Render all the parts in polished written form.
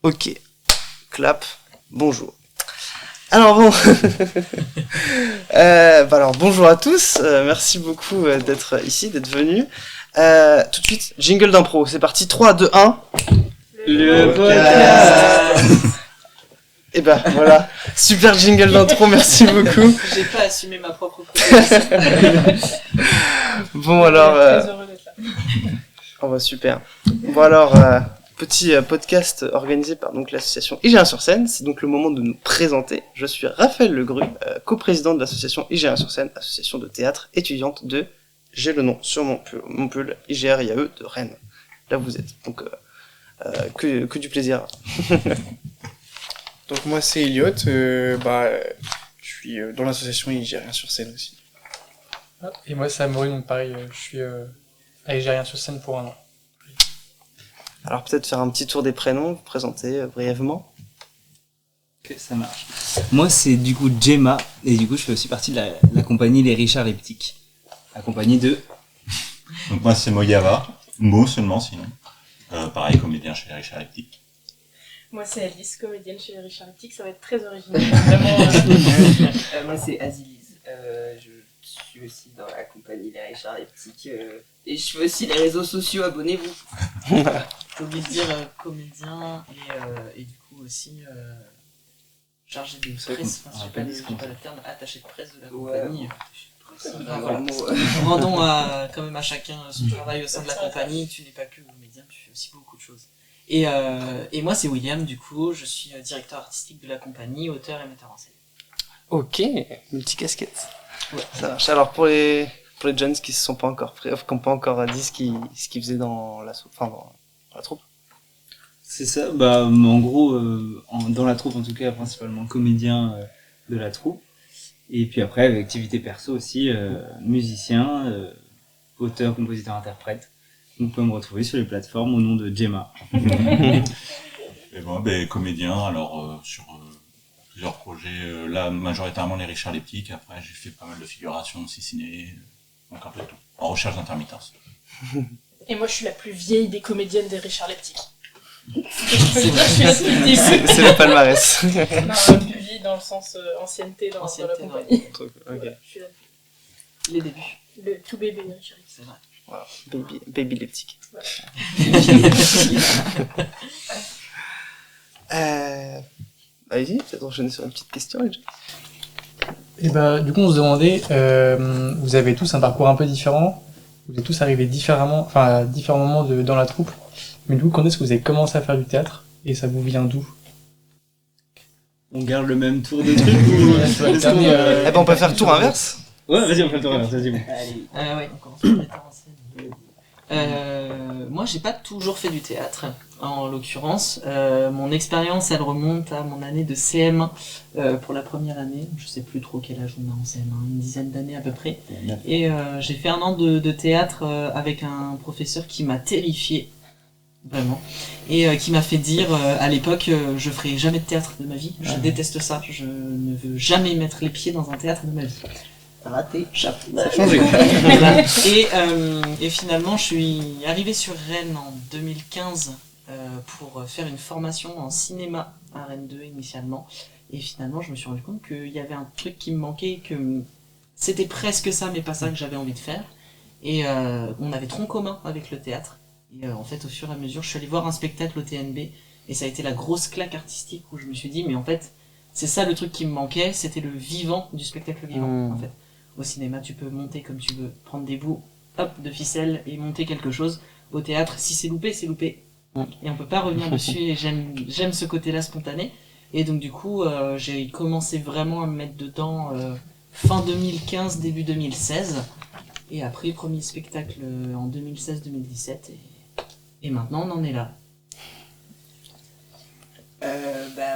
Ok. Clap. Bonjour. Alors bon. Alors bonjour à tous. Merci beaucoup d'être ici, d'être venus. Tout de suite, jingle d'impro. C'est parti. 3, 2, 1. Le podcast. Et ben voilà. Super jingle d'intro. Merci beaucoup. J'ai pas assumé ma propre proposition. Bon alors. Très heureux d'être là. Oh bah super. Bon alors. Petit podcast organisé par donc l'association IGA1-sur-Seine. C'est donc le moment de nous présenter. Je suis Raphaël Legru, coprésident de l'association IGA1-sur-Seine, association de théâtre étudiante de, j'ai le nom sur mon pull, IGRIAE de Rennes. Là vous êtes. Donc que du plaisir. Donc moi c'est Elliot, je suis dans l'association IGA1-sur-Seine aussi. Et moi c'est Amaury, donc pareil, je suis à IGA1-sur-Seine pour 1 an. Alors peut-être faire un petit tour des prénoms, vous présenter brièvement. Ok, ça marche. Moi c'est du coup Gemma, et du coup je fais aussi partie de la compagnie Les Richards Leptiques, accompagné de... Donc moi c'est Moyava, Mo seulement sinon. Pareil, comédien chez les Richards Leptiques. Moi c'est Alice, comédienne chez les Richards Leptiques, ça va être très original. Vraiment, Moi c'est Azilise, je suis aussi dans la compagnie Les Richards Leptiques et je fais aussi les réseaux sociaux, abonnez-vous. J'ai oublié de dire comédien et du coup aussi chargé de presse, enfin, je sais pas le terme, attaché de presse de la compagnie. Rendons quand même à chacun son travail au sein de la compagnie, tu n'es pas que comédien, tu fais aussi beaucoup de choses. Et moi c'est William, du coup je suis directeur artistique de la compagnie, auteur et metteur en scène. Ok, multicasquette. Ouais. Ça marche. Alors pour les jeunes qui se sont pas encore qui n'ont pas encore dit ce qu'ils faisaient dans la troupe. C'est ça, en gros, dans la troupe en tout cas, principalement comédien de la troupe. Et puis après, avec activité perso aussi, musicien, auteur, compositeur, interprète. Vous pouvez me retrouver sur les plateformes au nom de Gemma. Et moi, comédien, alors sur plusieurs projets, là majoritairement les Richards Leptiques, après j'ai fait pas mal de figurations aussi ciné, donc un peu tout, en recherche d'intermittence. Et moi je suis la plus vieille des comédiennes des Richards Leptiques. C'est le palmarès. Non, la plus vieille dans le sens ancienneté dans la compagnie. Ok. Je suis Les débuts. le tout bébé des Richards Leptiques. C'est vrai. Wow. Baby leptique. Allez-y, peut-être enchaîner sur une petite question. Et du coup on se demandait, vous avez tous un parcours un peu différent, vous êtes tous arrivés différemment, à différents moments dans la troupe, mais du coup quand est-ce que vous avez commencé à faire du théâtre, et ça vous vient d'où? On garde le même tour de truc ou... On peut faire le tour inverse. Ouais, vas-y, on fait le tour inverse, vas-y. Bon. Allez, ouais, on commence par metteur en scène. Moi j'ai pas toujours fait du théâtre, en l'occurrence. Mon expérience elle remonte à mon année de CM1 pour la première année, je sais plus trop quel âge on a en CM1, une dizaine d'années à peu près. Et j'ai fait 1 an de théâtre avec un professeur qui m'a terrifié, vraiment, et qui m'a fait dire à l'époque je ferai jamais de théâtre de ma vie, je déteste ça, je ne veux jamais mettre les pieds dans un théâtre de ma vie. Raté, chapeau. Ça a changé. Et finalement, je suis arrivé sur Rennes en 2015 pour faire une formation en cinéma à Rennes 2 initialement. Et finalement, je me suis rendu compte qu'il y avait un truc qui me manquait, que c'était presque ça, mais pas ça que j'avais envie de faire. Et on avait tronc commun avec le théâtre. Et en fait, au fur et à mesure, je suis allé voir un spectacle au TNB. Et ça a été la grosse claque artistique où je me suis dit, mais en fait, c'est ça le truc qui me manquait, c'était le vivant du spectacle vivant, en fait. Au cinéma, tu peux monter comme tu veux, prendre des bouts, de ficelle et monter quelque chose. Au théâtre, si c'est loupé, c'est loupé. Et on peut pas revenir dessus, et j'aime ce côté-là spontané. Et donc du coup, j'ai commencé vraiment à me mettre dedans fin 2015, début 2016. Et après, premier spectacle en 2016-2017. Et maintenant, on en est là.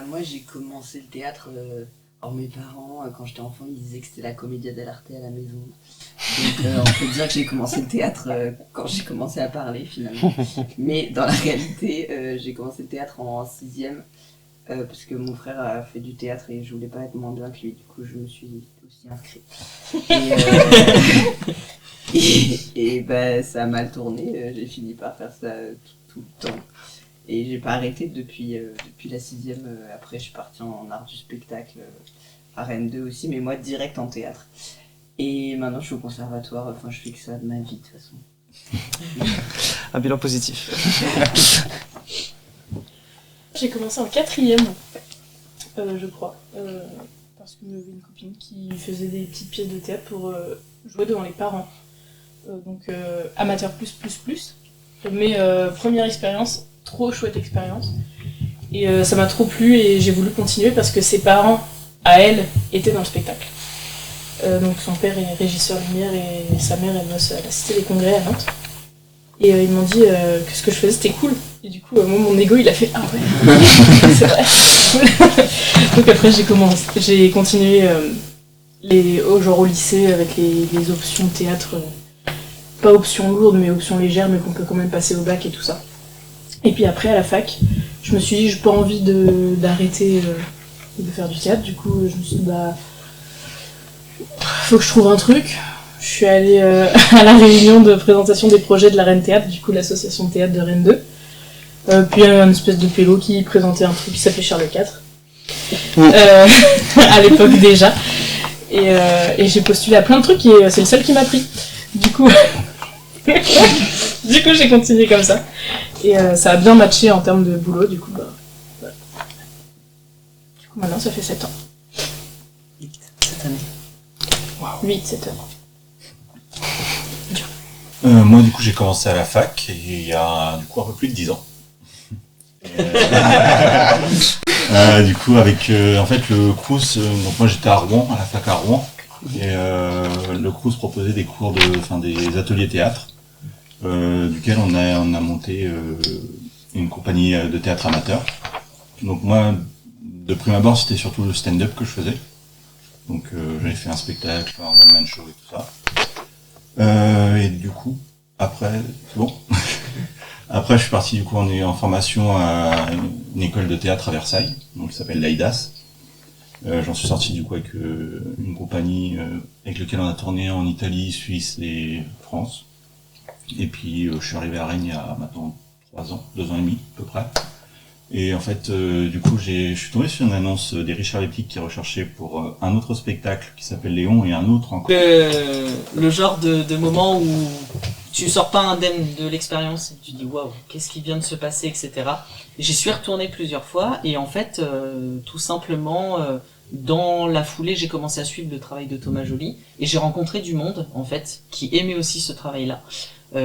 Moi, j'ai commencé le théâtre... Alors mes parents, quand j'étais enfant, ils disaient que c'était la commedia dell'arte à la maison. Donc on peut dire que j'ai commencé le théâtre quand j'ai commencé à parler finalement. Mais dans la réalité, j'ai commencé le théâtre en 6e parce que mon frère a fait du théâtre et je voulais pas être moins bien que lui. Du coup, je me suis aussi inscrit. Et ça a mal tourné. J'ai fini par faire ça tout le temps. Et j'ai pas arrêté depuis la 6e. Après, je suis partie en art du spectacle à Rennes 2 aussi, mais moi direct en théâtre. Et maintenant, je suis au conservatoire. Enfin, je fais que ça de ma vie de toute façon. Un bilan positif. J'ai commencé en 4e, je crois. Parce que j'avais une copine qui faisait des petites pièces de théâtre pour jouer devant les parents. Donc amateur plus. Mais première expérience, trop chouette expérience. Et ça m'a trop plu et j'ai voulu continuer parce que ses parents, à elle, étaient dans le spectacle. Donc son père est régisseur lumière et sa mère elle bosse à la Cité des Congrès à Nantes. Et ils m'ont dit que ce que je faisais c'était cool. Et du coup, moi mon ego il a fait ah ouais, c'est vrai, c'est cool. Donc après j'ai continué genre au lycée avec les options théâtre, pas options lourdes mais options légères mais qu'on peut quand même passer au bac et tout ça. Et puis après à la fac, je me suis dit j'ai pas envie d'arrêter de faire du théâtre. Du coup je me suis dit faut que je trouve un truc. Je suis allée à la réunion de présentation des projets de la Rennes Théâtre, du coup l'association de théâtre de Rennes 2. Puis il y avait un espèce de pélo qui présentait un truc qui s'appelait Charles IV. À l'époque déjà. Et j'ai postulé à plein de trucs et c'est le seul qui m'a pris. Du coup, j'ai continué comme ça. Et ça a bien matché en termes de boulot, du coup, voilà. Du coup maintenant ça fait 7 ans. 8 cette année. Wow. 8 cette année. Moi, du coup, j'ai commencé à la fac il y a du coup un peu plus de 10 ans. Du coup, avec en fait le Crous, donc moi j'étais à Rouen, à la fac à Rouen, et le Crous proposait des cours des ateliers théâtre, duquel on a monté une compagnie de théâtre amateur. Donc moi, de prime abord, c'était surtout le stand-up que je faisais. Donc j'avais fait un spectacle, un one-man show et tout ça. Et du coup, après, c'est bon. Après, je suis parti du coup en formation à une école de théâtre à Versailles, donc qui s'appelle l'AIDAS. J'en suis sorti du coup avec une compagnie avec laquelle on a tourné en Italie, Suisse et France. Et puis je suis arrivé à Rennes il y a maintenant 2 ans et demi à peu près. Et en fait, du coup, je suis tombé sur une annonce des Richard Leptic qui recherchait pour un autre spectacle qui s'appelle Léon et un autre encore. Le genre de moment où tu sors pas indemne de l'expérience et tu dis waouh, qu'est-ce qui vient de se passer, etc. J'y suis retourné plusieurs fois et en fait, tout simplement, dans la foulée, j'ai commencé à suivre le travail de Thomas Joly et j'ai rencontré du monde, en fait, qui aimait aussi ce travail-là.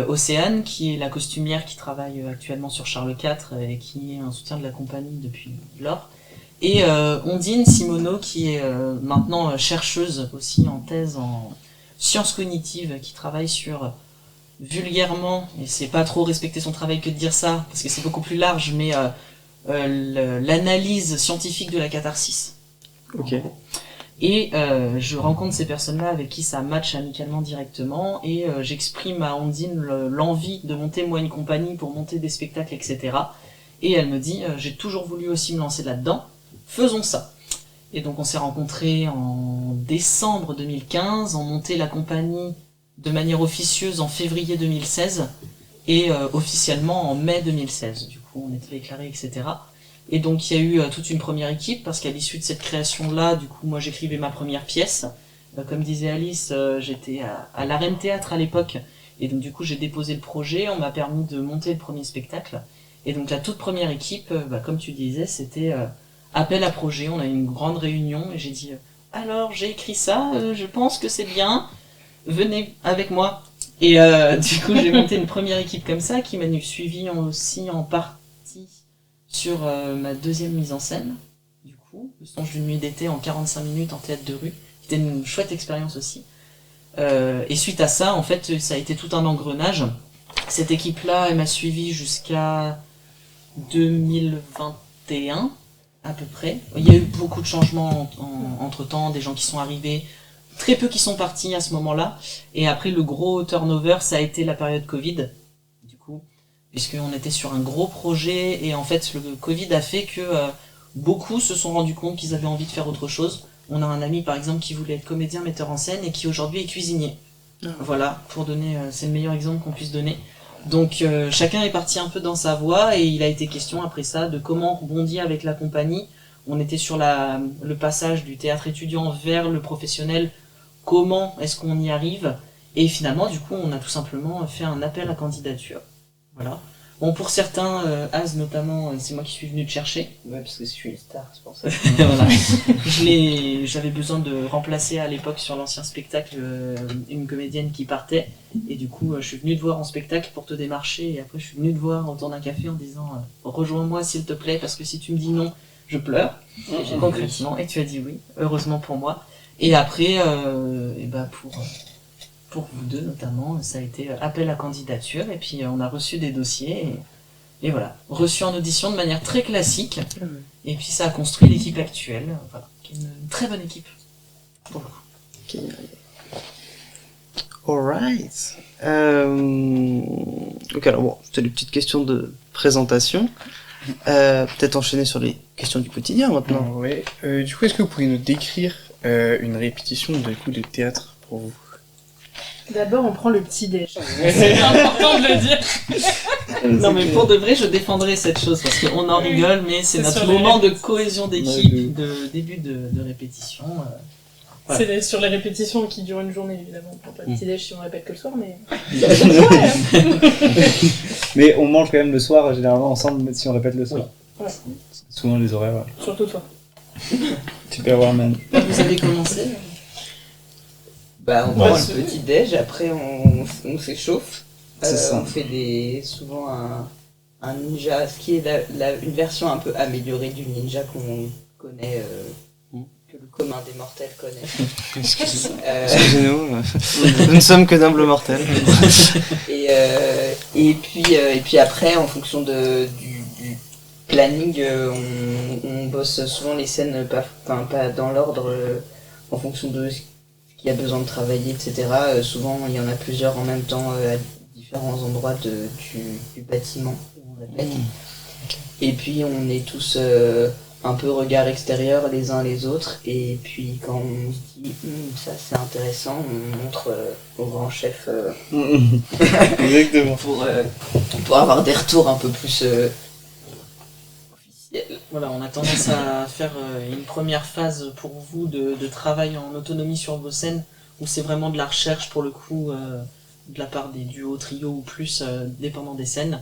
Océane, qui est la costumière qui travaille actuellement sur Charles IV et qui est un soutien de la compagnie depuis lors. Et Ondine Simoneau, qui est maintenant chercheuse aussi en thèse en sciences cognitives, qui travaille sur, vulgairement, et c'est pas trop respecter son travail que de dire ça, parce que c'est beaucoup plus large, mais l'analyse scientifique de la catharsis. Ok. Et je rencontre ces personnes-là avec qui ça match amicalement directement et j'exprime à Ondine l'envie de monter moi une compagnie pour monter des spectacles, etc. Et elle me dit j'ai toujours voulu aussi me lancer là-dedans, faisons ça. Et donc on s'est rencontrés en décembre 2015, on montait la compagnie de manière officieuse en février 2016 et officiellement en mai 2016. Du coup on était déclarés, etc. Et donc il y a eu toute une première équipe, parce qu'à l'issue de cette création-là, du coup moi j'écrivais ma première pièce. Comme disait Alice, j'étais à la Rennes Théâtre à l'époque, et donc du coup j'ai déposé le projet, on m'a permis de monter le premier spectacle. Et donc la toute première équipe, comme tu disais, c'était appel à projet, on a eu une grande réunion, et j'ai dit alors j'ai écrit ça, je pense que c'est bien, venez avec moi. Et du coup j'ai monté une première équipe comme ça, qui m'a suivi aussi en partie sur ma deuxième mise en scène, du coup, Le Songe d'une nuit d'été en 45 minutes en théâtre de rue, c'était une chouette expérience aussi. Et suite à ça, en fait, ça a été tout un engrenage. Cette équipe-là, elle m'a suivi jusqu'à 2021, à peu près. Il y a eu beaucoup de changements entre-temps, des gens qui sont arrivés, très peu qui sont partis à ce moment-là. Et après, le gros turnover, ça a été la période Covid, puisqu'on était sur un gros projet, et en fait le Covid a fait que beaucoup se sont rendus compte qu'ils avaient envie de faire autre chose. On a un ami par exemple qui voulait être comédien, metteur en scène, et qui aujourd'hui est cuisinier. Voilà, pour donner, c'est le meilleur exemple qu'on puisse donner. Donc chacun est parti un peu dans sa voie et il a été question après ça de comment rebondir avec la compagnie. On était sur le passage du théâtre étudiant vers le professionnel. Comment est-ce qu'on y arrive? Et finalement, du coup, on a tout simplement fait un appel à candidature. Voilà. Bon, pour certains, Az notamment, c'est moi qui suis venu te chercher. Ouais, parce que je suis une star, c'est pour ça. Voilà. J'avais besoin de remplacer à l'époque sur l'ancien spectacle une comédienne qui partait. Et du coup, je suis venu te voir en spectacle pour te démarcher. Et après, je suis venu te voir autour d'un café en disant rejoins-moi s'il te plaît, parce que si tu me dis non, je pleure. Concrètement. Et tu as dit oui, heureusement pour moi. Et après, et ben pour vous deux notamment, ça a été appel à candidature. Et puis, on a reçu des dossiers. Et voilà, reçu en audition de manière très classique. Et puis ça a construit l'équipe actuelle, voilà, qui est une très bonne équipe. Pour le coup. Alright. Ok, alors bon, c'était des petites questions de présentation. Peut-être enchaîner sur les questions du quotidien maintenant. Ouais. Du coup, est-ce que vous pourriez nous décrire une répétition de théâtre pour vous? D'abord, on prend le petit déj. C'est important de le dire. Non mais pour de vrai, je défendrai cette chose parce qu'on en rigole, mais c'est notre moment de cohésion d'équipe, de début de répétition. Voilà. C'est sur les répétitions qui durent une journée, évidemment. On prend pas le petit déj si on répète que le soir, mais. Mais on mange quand même le soir, généralement ensemble, même si on répète le soir. Ouais. Souvent les horaires. Ouais. Surtout toi. Superwoman. Vous avez commencé Bah, on prend le petit déj, après on s'échauffe. C'est ça. On fait souvent un ninja, ce qui est une version un peu améliorée du ninja qu'on connaît, que le commun des mortels connaît. Excusez-nous, nous ne sommes que d'humbles mortels. Et puis après, en fonction du planning, on bosse souvent les scènes pas dans l'ordre, en fonction de ce qu'il y a besoin de travailler, etc. Souvent, il y en a plusieurs en même temps à différents endroits du bâtiment où on répète. Et puis, on est tous un peu regard extérieur les uns les autres. Et puis, quand on se dit ça c'est intéressant, on montre au grand chef Exactement. pour avoir des retours un peu plus Voilà, on a tendance à faire une première phase pour vous de travail en autonomie sur vos scènes, où c'est vraiment de la recherche pour le coup, de la part des duos, trios ou plus, dépendant des scènes.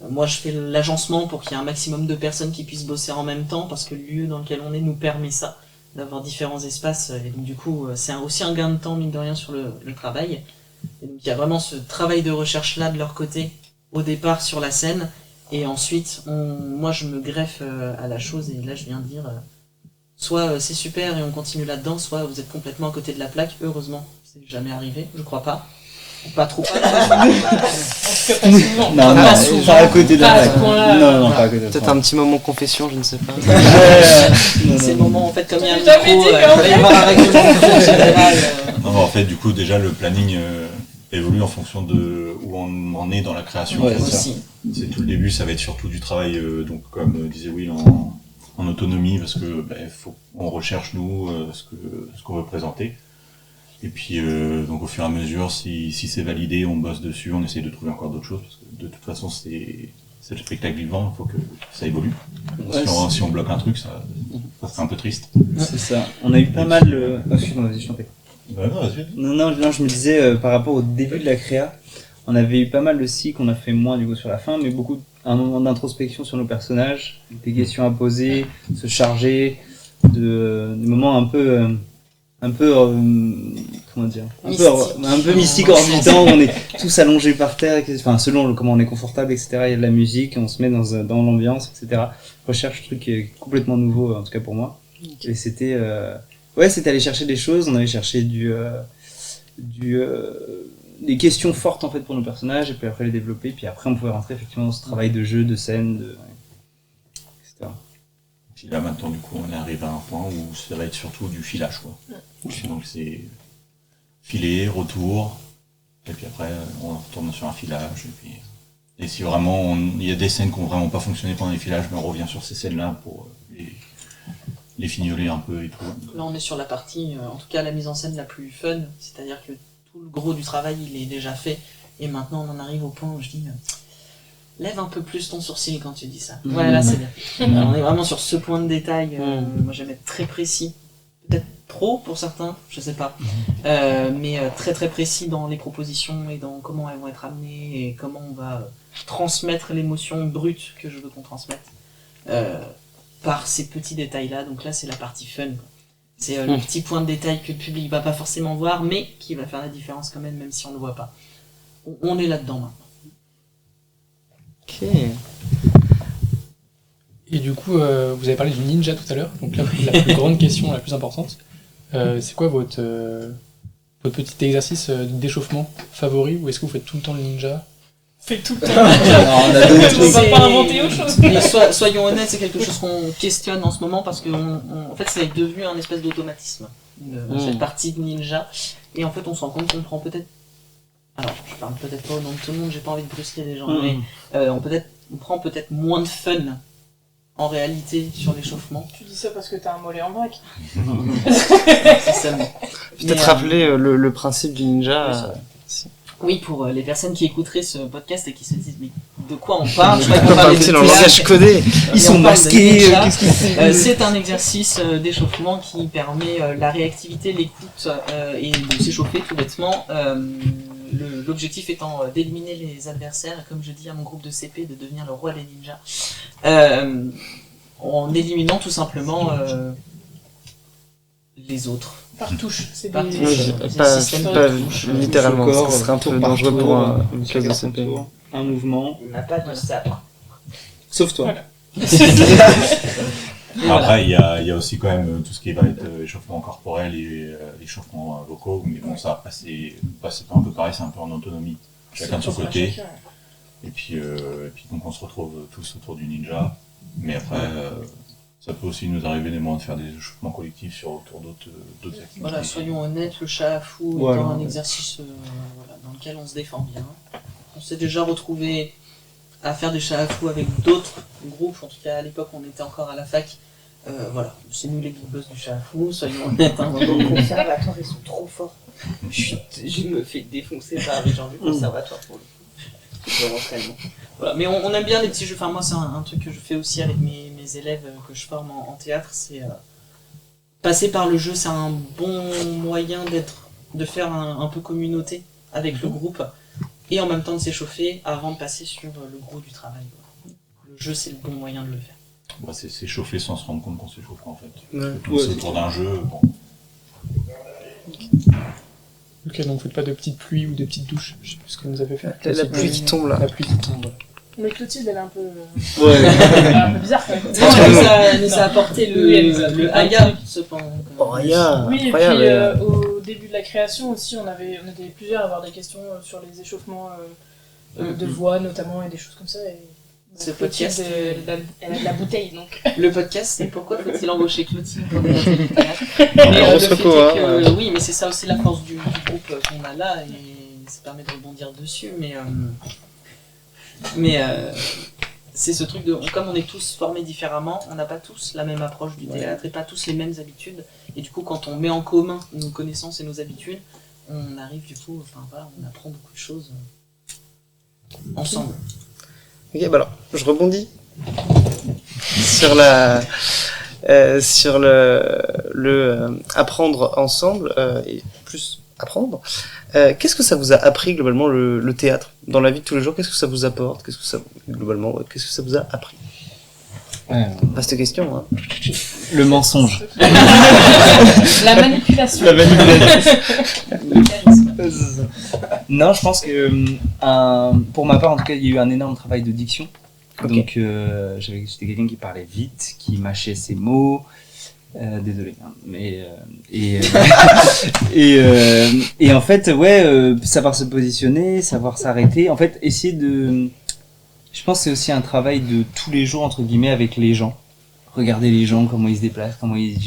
Moi je fais l'agencement pour qu'il y ait un maximum de personnes qui puissent bosser en même temps, parce que le lieu dans lequel on est nous permet ça, d'avoir différents espaces, et donc du coup c'est aussi un gain de temps mine de rien sur le travail. Et donc il y a vraiment ce travail de recherche là de leur côté, au départ sur la scène. Et ensuite, moi je me greffe à la chose, et là je viens de dire soit c'est super et on continue là-dedans, soit vous êtes complètement à côté de la plaque. Heureusement, c'est jamais arrivé, je crois pas. Pas trop. En tout cas, pas souvent. Non, Pas souvent. pas à côté de Pas à la ce point-là. Non, pas à côté de Peut-être la un petit moment confession, je ne sais pas. C'est le moment en fait, comme il y a un J'avais micro, dit il va y avoir un règlement général. Non, mais en fait, du coup, déjà, le planning évolue en fonction de où on en est dans la création. Ouais, en fait. c'est ça. Aussi. C'est tout le début, ça va être surtout du travail, donc comme disait Will, en autonomie, parce que on recherche nous ce qu'on veut présenter. Et puis donc au fur et à mesure, si c'est validé, on bosse dessus, on essaye de trouver encore d'autres choses, parce que de toute façon c'est le spectacle vivant, il faut que ça évolue. Ouais, Si on bloque un truc, ça serait un peu triste. C'est ça. On a eu pas mal. Excuse-moi, vas-y, je t'en prie. Non, vas-y. Non, je me disais, par rapport au début de la créa, on avait eu pas mal aussi, qu'on a fait moins du coup sur la fin, mais beaucoup, un moment d'introspection sur nos personnages, des questions à poser, se charger, des moments un peu comment dire, un peu mystique, orbitant, où on est tous allongés par terre, enfin selon comment on est confortable, etc. Il y a de la musique, on se met dans l'ambiance, etc. Recherche un truc qui est complètement nouveau, en tout cas pour moi. Et c'était c'était aller chercher des choses, on allait chercher des questions fortes en fait pour nos personnages, et puis après les développer, puis après on pouvait rentrer effectivement dans ce travail de jeu, de scène, etc. Puis là maintenant, du coup, on est arrivé à un point où ça va être surtout du filage, quoi. Donc c'est filer, retour, et puis après on retourne sur un filage, et si vraiment il y a des scènes qui ont vraiment pas fonctionné pendant les filages, mais on revient sur ces scènes-là pour les fignoler un peu et tout. Là on est sur la partie, en tout cas la mise en scène la plus fun, c'est-à-dire que tout le gros du travail il est déjà fait, Et maintenant, on en arrive au point où je dis, lève un peu plus ton sourcil quand tu dis ça. Ouais, là, c'est bien. On est vraiment sur ce point de détail. Moi, j'aime être très précis. Peut-être trop pour certains, je sais pas. Mais très très précis dans les propositions et dans comment elles vont être amenées et comment on va transmettre l'émotion brute que je veux qu'on transmette. Par ces petits détails-là. Donc là, c'est la partie fun, quoi. C'est le petit point de détail que le public va pas forcément voir, mais qui va faire la différence quand même si on le voit pas. On est là-dedans maintenant. Ok. Et du coup, vous avez parlé du ninja tout à l'heure, donc la plus grande question, la plus importante, c'est quoi votre petit exercice d'échauffement favori, ou est-ce que vous faites tout le temps le ninja? Fait tout le temps. Non, on a d'autres On va C'est- pas inventer autre chose. Mais soyons honnêtes, c'est quelque chose qu'on questionne en ce moment parce que en fait, c'est devenu un espèce d'automatisme, cette partie de ninja. Et en fait, on se rend compte qu'on prend peut-être. Alors, je parle peut-être pas au nom de tout le monde, j'ai pas envie de brusquer les gens, mais on prend peut-être moins de fun en réalité sur l'échauffement. Tu dis ça parce que t'as un mollet en vrac. C'est ça. Peut-être rappeler le principe du ninja. oui, Oui, pour les personnes qui écouteraient ce podcast et qui se disent mais de quoi on parle, je crois qu'on parlait de dans le langage théâtre. codé. Ils sont masqués, qu'est-ce que c'est C'est un exercice d'échauffement qui permet la réactivité, l'écoute et de s'échauffer tout bêtement. L'objectif étant d'éliminer les adversaires, comme je dis à mon groupe de CP, de devenir le roi des ninjas, en éliminant tout simplement les autres. Par touche, c'est Par des... touche. Pas système pas de touche. littéralement, Corps, ce serait un peu tour par dangereux tour, pour une classe de chacun son CP. tour, un mouvement, On n'a pas de sabre. sauf toi. Voilà. Après, il y a aussi quand même tout ce qui va être échauffement corporel et échauffement vocaux, mais bon, ça, après, c'est un peu pareil, c'est un peu en autonomie, chacun de son côté. Et puis donc on se retrouve tous autour du ninja, mais après, ça peut aussi nous arriver des moments de faire des échauffements collectifs autour d'autres activités. Voilà, soyons honnêtes, le chat à fou Voilà. étant un exercice voilà, dans lequel on se défend bien. On s'est déjà retrouvé à faire des chats à fou avec d'autres groupes, en tout cas à l'époque on était encore à la fac. Voilà, c'est nous les big boss du chat à fou, soyons honnêtes. Hein, au conservatoire ils sont trop forts. Je me fais défoncer par les gens du conservatoire pour le coup. C'est l'entraînement. Voilà, mais on aime bien les petits jeux. Enfin, moi, c'est un truc que je fais aussi avec mes élèves que je forme en théâtre. C'est passer par le jeu, c'est un bon moyen de faire un peu communauté avec le groupe et en même temps de s'échauffer avant de passer sur le gros du travail. Quoi. Le jeu, c'est le bon moyen de le faire. Bah, c'est s'échauffer sans se rendre compte qu'on s'échauffe en fait. Ouais. C'est autour d'un jeu. Bon. Ok, donc faites pas de petites pluies ou de petites douches. Je sais plus ce que vous avez fait. La pluie qui tombe là. La pluie qui tombe. Mais Clotilde, elle est un peu... Ouais. elle est un peu bizarre quand même. Elle nous a apporté Oui, elle nous a le apporté Aya, cependant. Oh, Aya, Oui, et puis incroyable. au début de la création aussi, on était plusieurs à avoir des questions sur les échauffements de voix notamment et des choses comme ça. Et Ce Clotilde, podcast, elle a de la bouteille donc. Le podcast, c'est pourquoi faut-il embaucher Clotilde pour des ateliers de théâtre. On se le fait recourt, est hein, que, oui, mais c'est ça aussi la force du groupe qu'on a là et ça permet de rebondir dessus. Mais c'est ce truc de, comme on est tous formés différemment, on n'a pas tous la même approche du théâtre et pas tous les mêmes habitudes. Et du coup, quand on met en commun nos connaissances et nos habitudes, on arrive du coup, enfin voilà, on apprend beaucoup de choses ensemble. Ok, bah alors, je rebondis sur le apprendre ensemble et plus apprendre. Qu'est-ce que ça vous a appris globalement le théâtre dans la vie de tous les jours? Qu'est-ce que ça vous apporte? Qu'est-ce que ça vous a appris? Vaste question, hein. Le mensonge. La manipulation. Non, je pense que pour ma part, en tout cas, il y a eu un énorme travail de diction. Ok. Donc, j'étais quelqu'un qui parlait vite, qui mâchait ses mots. Désolé, hein, mais et en fait, ouais, savoir se positionner, savoir s'arrêter. En fait, essayer de. Je pense que c'est aussi un travail de tous les jours entre guillemets avec les gens. Regarder les gens, comment ils se déplacent, comment ils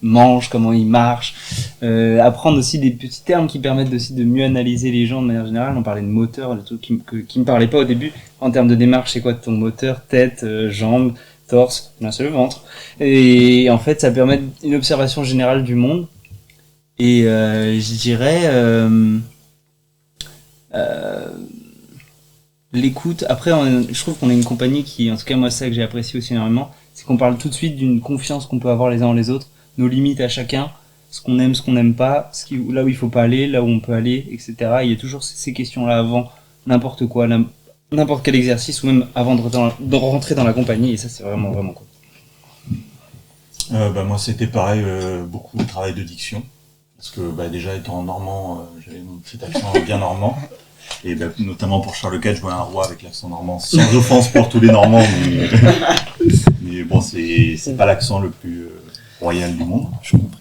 mangent, comment ils marchent. Apprendre aussi des petits termes qui permettent aussi de mieux analyser les gens de manière générale. On parlait de moteur, le truc qui me parlait pas au début. En termes de démarche, c'est quoi ton moteur? Tête, jambes, torse, là c'est le ventre. Et en fait, ça permet une observation générale du monde. Et je dirais L'écoute, après je trouve qu'on est une compagnie qui, en tout cas moi c'est ça que j'ai apprécié aussi énormément, c'est qu'on parle tout de suite d'une confiance qu'on peut avoir les uns en les autres, nos limites à chacun, ce qu'on aime, ce qu'on n'aime pas, là où il faut pas aller, là où on peut aller, etc. Il y a toujours ces questions-là avant n'importe quoi, n'importe quel exercice, ou même avant de rentrer dans la compagnie, et ça c'est vraiment vraiment cool. Moi c'était pareil, beaucoup de travail de diction, parce que déjà étant normand, j'avais mon petit accent bien normand, et notamment pour Charles Quint, je jouais un roi avec l'accent normand, sans offense pour tous les Normands, mais bon c'est pas l'accent le plus royal du monde. Je comprends.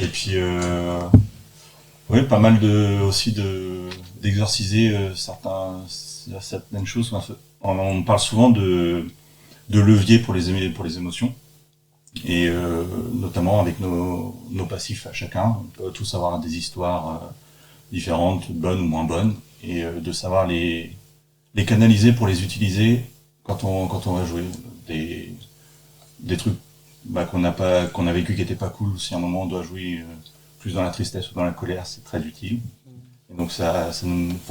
Et puis pas mal d'exorciser certaines choses. On parle souvent de levier pour les émotions, et notamment avec nos passifs à chacun. On peut tous avoir des histoires différentes, bonnes ou moins bonnes, et de savoir les canaliser pour les utiliser quand on va jouer des trucs qu'on a vécu qui étaient pas cool. Si à un moment on doit jouer plus dans la tristesse ou dans la colère, c'est très utile. Et donc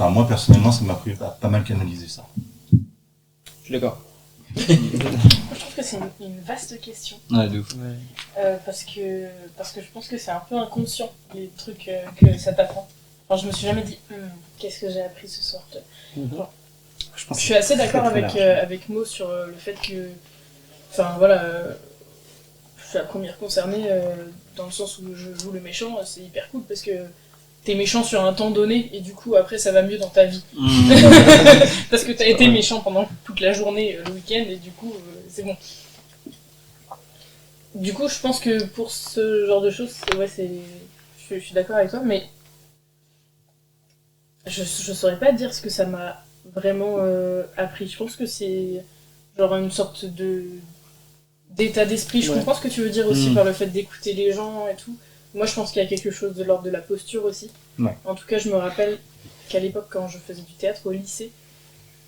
moi personnellement, ça m'a appris à pas mal canaliser ça. Je suis d'accord. Je trouve que c'est une vaste question. Ouais, de ouf. Parce que je pense que c'est un peu inconscient, les trucs que ça t'apprend. Enfin, je me suis jamais dit, qu'est-ce que j'ai appris ce soir. Enfin, je suis assez d'accord avec Mo sur le fait que, enfin voilà, je suis la première concernée dans le sens où je joue le méchant, c'est hyper cool parce que t'es méchant sur un temps donné et du coup après ça va mieux dans ta vie. Parce que t'as été méchant pendant toute la journée, le week-end, et du coup c'est bon. Du coup je pense que pour ce genre de choses, je suis d'accord avec toi, mais je saurais pas dire ce que ça m'a vraiment appris. Je pense que c'est genre une sorte d'état d'esprit. Je comprends ce que tu veux dire aussi par le fait d'écouter les gens et tout. Moi, je pense qu'il y a quelque chose de l'ordre de la posture aussi. Ouais. En tout cas, je me rappelle qu'à l'époque, quand je faisais du théâtre au lycée,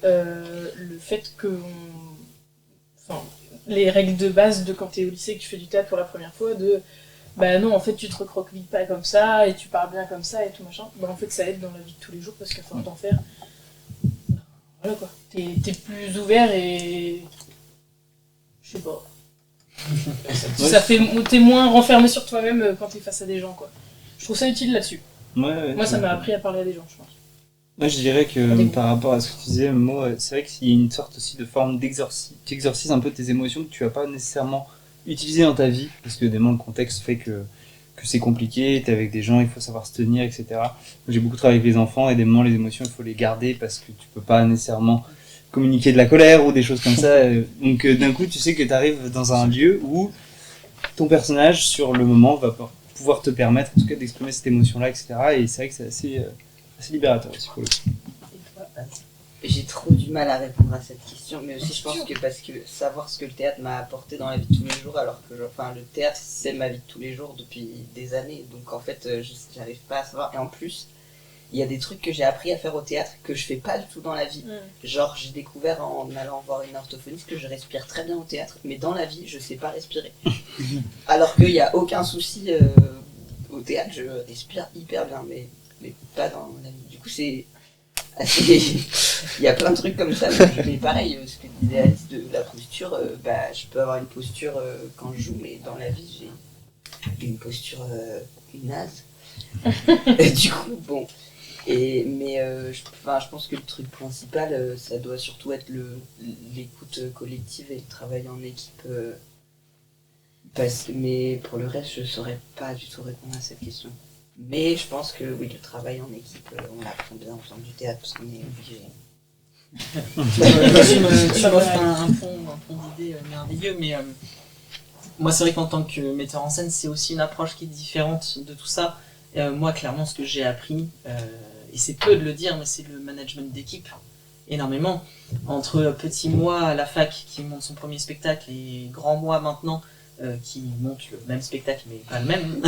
le fait que les règles de base de quand t'es au lycée et que tu fais du théâtre pour la première fois, non, en fait, tu te recroquevilles pas comme ça et tu parles bien comme ça et tout machin. En fait, ça aide dans la vie de tous les jours parce qu'à force d'en faire, voilà quoi. T'es plus ouvert et je sais pas. T'es moins renfermé sur toi-même quand t'es face à des gens, quoi. Je trouve ça utile là-dessus. Moi, ça m'a appris à parler à des gens, je pense. Moi, je dirais que par rapport à ce que tu disais, moi, c'est vrai qu'il y a une sorte aussi de forme d'exorcisme. Tu exorcises un peu tes émotions que tu vas pas nécessairement utiliser dans ta vie, parce que évidemment le contexte fait que c'est compliqué, t'es avec des gens, il faut savoir se tenir, etc. J'ai beaucoup travaillé avec les enfants, et des moments, les émotions, il faut les garder parce que tu peux pas nécessairement communiquer de la colère ou des choses comme ça. Donc d'un coup, tu sais que tu arrives dans un lieu où ton personnage, sur le moment, va pouvoir te permettre en tout cas d'exprimer cette émotion-là, etc. Et c'est vrai que c'est assez libérateur aussi pour le coup. J'ai trop du mal à répondre à cette question, mais aussi je pense que parce que savoir ce que le théâtre m'a apporté dans la vie de tous les jours, alors que le théâtre c'est ma vie de tous les jours depuis des années, donc en fait j'arrive pas à savoir. Et en plus, il y a des trucs que j'ai appris à faire au théâtre que je fais pas du tout dans la vie. Genre j'ai découvert en allant voir une orthophoniste que je respire très bien au théâtre, mais dans la vie je sais pas respirer. Alors qu'il y a aucun souci au théâtre, je respire hyper bien, mais pas dans la vie. Du coup c'est il y a plein de trucs comme ça, mais pareil, ce que disait Alice de la posture, je peux avoir une posture quand je joue, mais dans la vie j'ai une posture naze. Et du coup, bon. Je pense que le truc principal, ça doit surtout être l'écoute collective et le travail en équipe. Mais pour le reste, je saurais pas du tout répondre à cette question. Mais je pense que oui, le travail en équipe, on l'apprend bien en faisant du théâtre parce qu'on est obligé. Tu m'offres un pont d'idées merveilleux, mais moi c'est vrai qu'en tant que metteur en scène, c'est aussi une approche qui est différente de tout ça. Moi, clairement, ce que j'ai appris, et c'est peu de le dire, mais c'est le management d'équipe, énormément. Entre petit moi à la fac qui monte son premier spectacle et grand moi maintenant qui monte le même spectacle mais pas le même,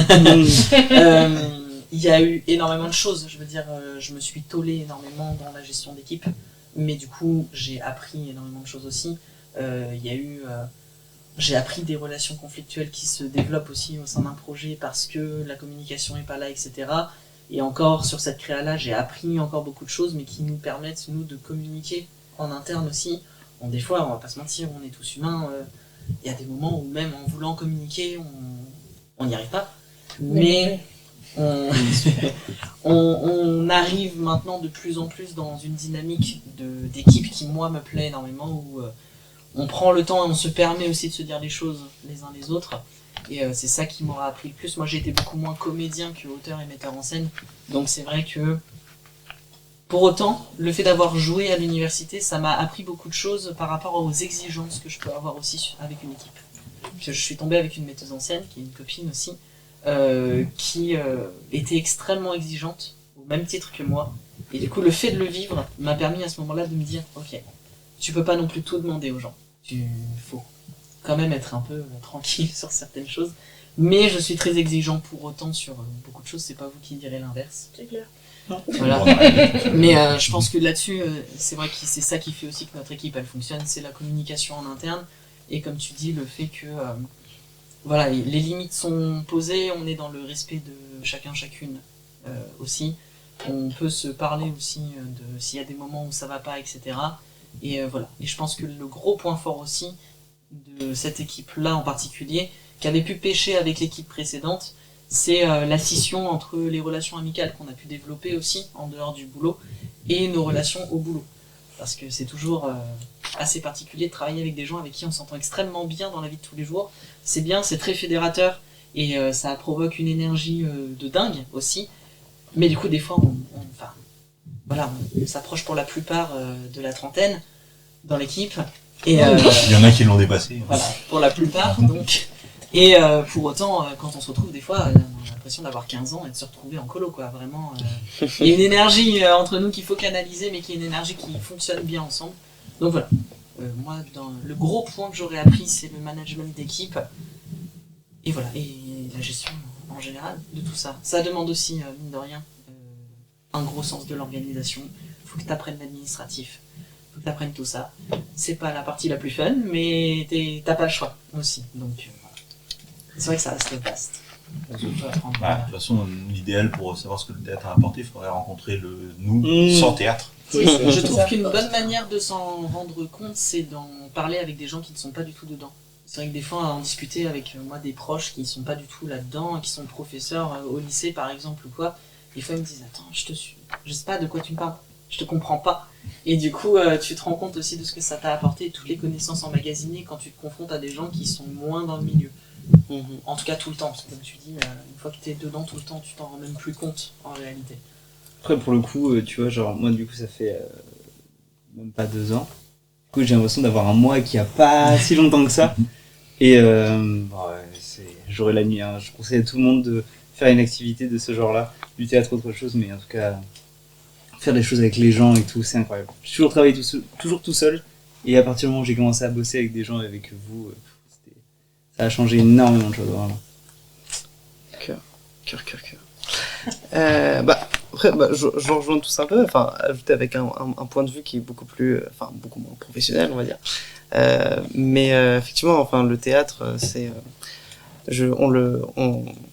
il y a eu énormément de choses. Je veux dire, je me suis tollé énormément dans la gestion d'équipe, mais du coup, j'ai appris énormément de choses aussi. J'ai appris des relations conflictuelles qui se développent aussi au sein d'un projet parce que la communication est pas là, etc. Et encore, sur cette créa-là, j'ai appris encore beaucoup de choses, mais qui nous permettent, nous, de communiquer en interne aussi. Bon, des fois, on va pas se mentir, on est tous humains. Il y a des moments où même en voulant communiquer, on n'y arrive pas. Mais on arrive maintenant de plus en plus dans une dynamique d'équipe qui, moi, me plaît énormément, où on prend le temps et on se permet aussi de se dire les choses les uns les autres. Et c'est ça qui m'aura appris le plus. Moi, j'ai été beaucoup moins comédien que auteur et metteur en scène. Donc c'est vrai que, pour autant, le fait d'avoir joué à l'université, ça m'a appris beaucoup de choses par rapport aux exigences que je peux avoir aussi avec une équipe. Parce que je suis tombé avec une metteuse en scène, qui est une copine aussi, qui était extrêmement exigeante, au même titre que moi. Et du coup, le fait de le vivre m'a permis à ce moment-là de me dire, ok, tu peux pas non plus tout demander aux gens. Faut quand même être un peu tranquille sur certaines choses. Mais je suis très exigeant pour autant sur beaucoup de choses, c'est pas vous qui direz l'inverse. C'est clair. Voilà. Mais je pense que là-dessus, c'est vrai que c'est ça qui fait aussi que notre équipe elle fonctionne, c'est la communication en interne. Et comme tu dis, le fait que voilà, les limites sont posées, on est dans le respect de chacun, chacune aussi. On peut se parler aussi de s'il y a des moments où ça va pas, etc. Et voilà. Et je pense que le gros point fort aussi de cette équipe-là en particulier, qui avait pu pêcher avec l'équipe précédente, c'est la scission entre les relations amicales qu'on a pu développer aussi en dehors du boulot et nos relations au boulot. Parce que c'est toujours assez particulier de travailler avec des gens avec qui on s'entend extrêmement bien dans la vie de tous les jours. C'est bien, c'est très fédérateur et ça provoque une énergie de dingue aussi. Mais du coup, des fois, on s'approche pour la plupart de la trentaine dans l'équipe. Et, il y en a qui l'ont dépassé. Voilà, pour la plupart, donc. Et pour autant, quand on se retrouve, des fois, on a l'impression d'avoir 15 ans et de se retrouver en colo, quoi. Vraiment, il y a une énergie entre nous qu'il faut canaliser, mais qui est une énergie qui fonctionne bien ensemble. Donc voilà. Moi, le gros point que j'aurais appris, c'est le management d'équipe. Et voilà. Et la gestion en général de tout ça. Ça demande aussi, mine de rien, un gros sens de l'organisation. Il faut que tu apprennes l'administratif. Il faut que tu apprennes tout ça. C'est pas la partie la plus fun, mais t'as pas le choix aussi. Donc, c'est vrai que ça reste vaste. De toute façon, l'idéal pour savoir ce que le théâtre a apporté, il faudrait rencontrer nous sans théâtre. Oui, je trouve qu'une bonne manière de s'en rendre compte, c'est d'en parler avec des gens qui ne sont pas du tout dedans. C'est vrai que des fois, en discuter avec moi des proches qui ne sont pas du tout là-dedans, qui sont professeurs au lycée par exemple ou quoi, des fois ils me disent « Attends, je sais pas de quoi tu me parles, je te comprends pas ». Et du coup, tu te rends compte aussi de ce que ça t'a apporté, toutes les connaissances emmagasinées quand tu te confrontes à des gens qui sont moins dans le milieu. En tout cas tout le temps, parce que comme tu dis, une fois que tu es dedans tout le temps, tu t'en rends même plus compte en réalité. Après pour le coup, tu vois, genre moi du coup ça fait même pas 2 ans. Du coup j'ai l'impression d'avoir un mois qui a pas si longtemps que ça. Et j'aurai la nuit, hein. Je conseille à tout le monde de faire une activité de ce genre-là, du théâtre autre chose, mais en tout cas faire des choses avec les gens et tout, c'est incroyable. J'ai toujours travaillé toujours tout seul, et à partir du moment où j'ai commencé à bosser avec des gens et avec vous, ça a changé énormément de choses, vraiment. Cœur. Après, je rejoins tous un peu, ajouter avec un point de vue qui est beaucoup moins professionnel, on va dire. Mais effectivement, le théâtre, on le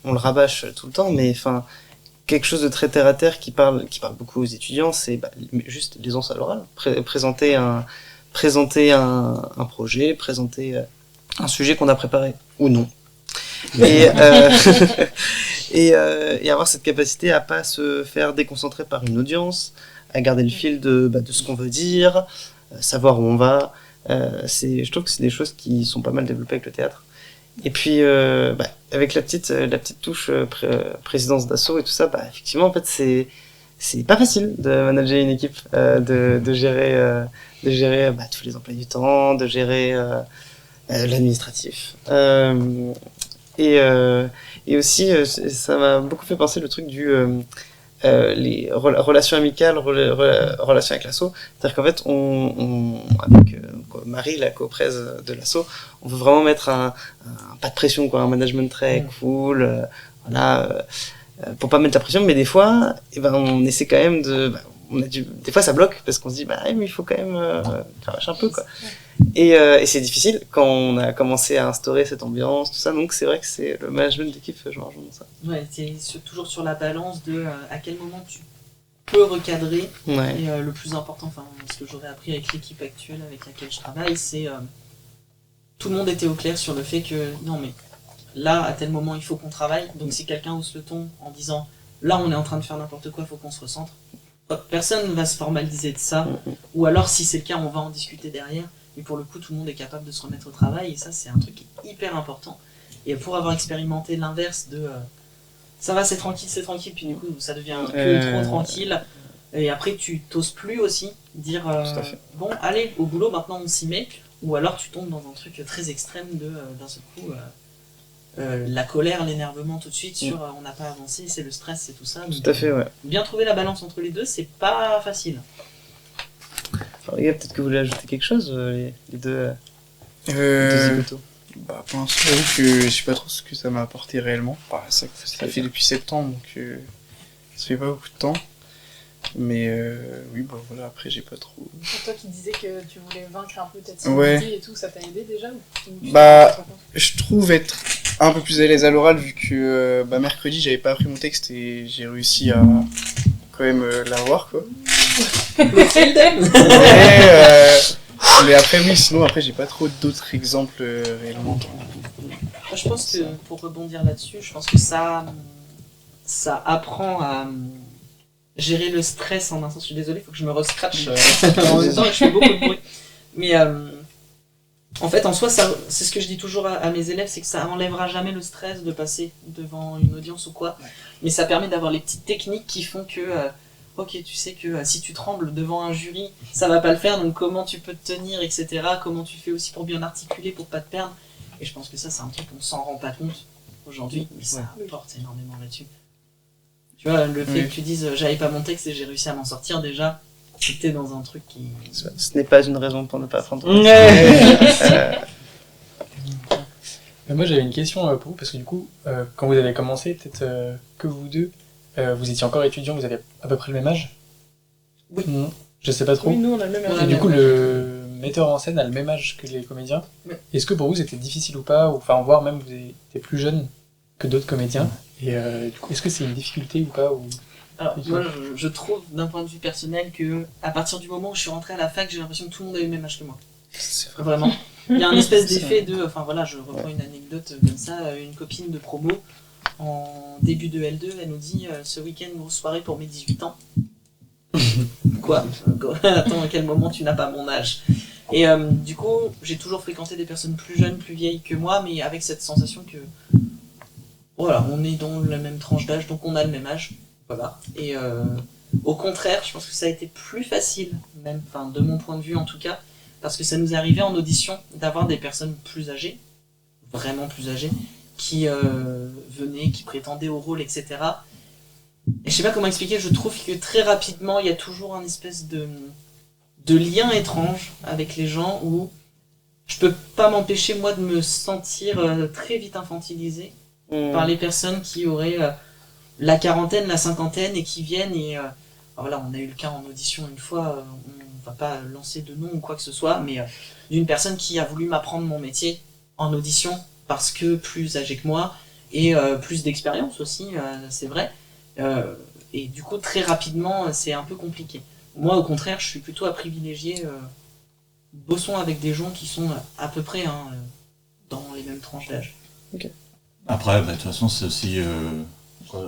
rabâche tout le temps, mais quelque chose de très terre à terre qui parle beaucoup aux étudiants, c'est juste l'aisance à l'oral, présenter un projet, présenter un sujet qu'on a préparé ou non, et et avoir cette capacité à pas se faire déconcentrer par une audience, à garder le fil de ce qu'on veut dire, savoir où on va. Je trouve que c'est des choses qui sont pas mal développées avec le théâtre. Et puis avec la petite touche présidence d'assaut et tout ça, effectivement en fait c'est pas facile de manager une équipe, de gérer tous les emplois du temps, de gérer l'administratif. Et aussi ça m'a beaucoup fait penser le truc du les relations amicales, relations avec l'asso. C'est-à-dire qu'en fait, avec Marie, la co-presse de l'asso, on veut vraiment mettre pas de pression, un management très cool, pour pas mettre la pression, mais des fois, on essaie quand même des fois ça bloque, parce qu'on se dit, mais il faut quand même faire un peu, quoi. Et c'est difficile quand on a commencé à instaurer cette ambiance, tout ça. Donc c'est vrai que c'est le management d'équipe, je me rejoins dans ça. Ouais, toujours sur la balance de à quel moment tu peux recadrer. Ouais. Et le plus important, enfin, ce que j'aurais appris avec l'équipe actuelle avec laquelle je travaille, c'est tout le monde était au clair sur le fait que non mais là à tel moment il faut qu'on travaille. Donc si quelqu'un hausse le ton en disant là on est en train de faire n'importe quoi, il faut qu'on se recentre. Personne ne va se formaliser de ça. Ou alors si c'est le cas, on va en discuter derrière. Mais pour le coup, tout le monde est capable de se remettre au travail et ça c'est un truc qui est hyper important. Et pour avoir expérimenté l'inverse de ça va, c'est tranquille, puis du coup ça devient que trop tranquille. Et après tu t'oses plus aussi dire bon allez au boulot maintenant on s'y met. Ou alors tu tombes dans un truc très extrême de d'un seul coup la colère, l'énervement tout de suite sur on n'a pas avancé, c'est le stress, c'est tout ça. Donc, tout à fait, ouais. Bien trouver la balance entre les deux, c'est pas facile. Alors, les gars, peut-être que vous voulez ajouter quelque chose, les deux zigotos. Bah, pour l'instant, j'avoue que je sais pas trop ce que ça m'a apporté réellement. Bah, ça fait depuis septembre, donc ça fait pas beaucoup de temps. Mais oui, bah voilà, après j'ai pas trop. Pour toi qui disais que tu voulais vaincre un peu ta Ouais. timidité et tout, ça t'a aidé déjà ou tu Bah, t'en rends compte je trouve être un peu plus à l'aise à l'oral vu que bah, mercredi j'avais pas appris mon texte et j'ai réussi à quand même l'avoir quoi. Mais après oui, sinon après j'ai pas trop d'autres exemples réellement. Je pense que pour rebondir là-dessus, je pense que ça apprend à gérer le stress en un sens. Je suis désolé, il faut que je me rescratche en même temps, je fais beaucoup de bruit. Mais en fait, en soi, c'est ce que je dis toujours à mes élèves, c'est que ça enlèvera jamais le stress de passer devant une audience ou quoi. Mais ça permet d'avoir les petites techniques qui font que, ok, tu sais que si tu trembles devant un jury, ça va pas le faire, donc comment tu peux te tenir, etc. Comment tu fais aussi pour bien articuler, pour pas te perdre. Et je pense que ça, c'est un truc qu'on s'en rend pas compte aujourd'hui, mais ça apporte énormément là-dessus. Tu vois, le fait que tu dises j'avais pas mon texte et j'ai réussi à m'en sortir, déjà, c'était dans un truc qui... Ce n'est pas une raison pour ne pas apprendre. Moi j'avais une question pour vous, parce que du coup, quand vous avez commencé, peut-être que vous deux, vous étiez encore étudiants, vous avez à peu près le même âge? Oui. Non, je sais pas trop. Oui, nous on a le même âge. Et du coup, le metteur en scène a le même âge que les comédiens. Ouais. Est-ce que pour vous c'était difficile ou pas, ou enfin voire même vous étiez plus jeune que d'autres comédiens, et du coup est-ce que c'est une difficulté ou pas ou... Alors, moi, je trouve d'un point de vue personnel que à partir du moment où je suis rentré à la fac, j'ai l'impression que tout le monde a eu le même âge que moi. Vraiment. Il y a un espèce d'effet de... Enfin voilà, je reprends une anecdote comme ça. Une copine de promo, en début de L2, elle nous dit ce week-end, grosse soirée pour mes 18 ans. Quoi? Attends, à quel moment tu n'as pas mon âge? Et du coup, j'ai toujours fréquenté des personnes plus jeunes, plus vieilles que moi, mais avec cette sensation que... Voilà, on est dans la même tranche d'âge, donc on a le même âge. Voilà. Et au contraire, je pense que ça a été plus facile, même, enfin de mon point de vue en tout cas, parce que ça nous est arrivé en audition d'avoir des personnes plus âgées, vraiment plus âgées, qui venaient, qui prétendaient au rôle, etc. Et je sais pas comment expliquer, je trouve que très rapidement, il y a toujours un espèce de lien étrange avec les gens où je peux pas m'empêcher moi de me sentir très vite infantilisé par les personnes qui auraient la quarantaine, la cinquantaine et qui viennent et voilà, on a eu le cas en audition une fois, on va pas lancer de nom ou quoi que ce soit, mais d'une personne qui a voulu m'apprendre mon métier en audition parce que plus âgée que moi et plus d'expérience aussi, c'est vrai. Et du coup, très rapidement, c'est un peu compliqué. Moi, au contraire, je suis plutôt à privilégier. Bossons avec des gens qui sont à peu près dans les mêmes tranches d'âge. Okay. Après, de toute façon, c'est aussi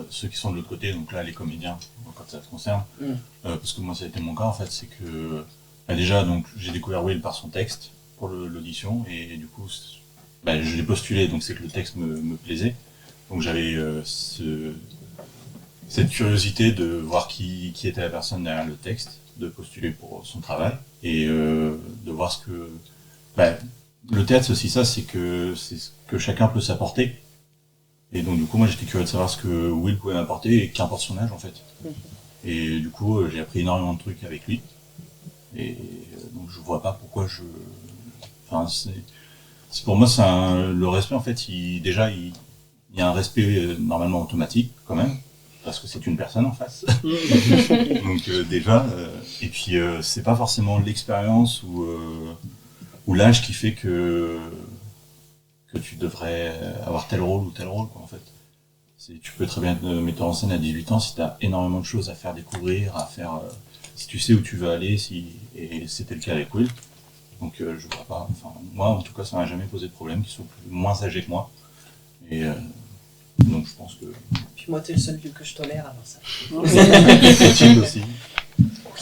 ceux qui sont de l'autre côté, donc là, les comédiens, quand ça te concerne. Parce que moi, ça a été mon cas, en fait, c'est que déjà, donc, j'ai découvert Will par son texte pour l'audition, et du coup, je l'ai postulé, donc c'est que le texte me plaisait. Donc j'avais cette curiosité de voir qui était la personne derrière le texte, de postuler pour son travail, et de voir ce que... le théâtre, c'est aussi ça, c'est ce que chacun peut s'apporter. Et donc du coup, moi j'étais curieux de savoir ce que Will pouvait m'apporter, et qu'importe son âge en fait. Et du coup, j'ai appris énormément de trucs avec lui. Et donc je vois pas pourquoi je... Enfin, pour moi, le respect en fait, il y a un respect normalement automatique quand même, parce que c'est une personne en face. Donc déjà, et puis c'est pas forcément l'expérience ou ou l'âge qui fait que tu devrais avoir tel rôle ou tel rôle, quoi, en fait. Tu peux très bien être metteur en scène à 18 ans si tu as énormément de choses à faire découvrir, si tu sais où tu veux aller, et c'était le cas avec Will. Donc je vois pas, moi en tout cas ça m'a jamais posé de problème qu'ils soient moins âgés que moi. Et donc je pense que... Puis moi t'es le seul vieux que je tolère, alors ça. Clotilde aussi.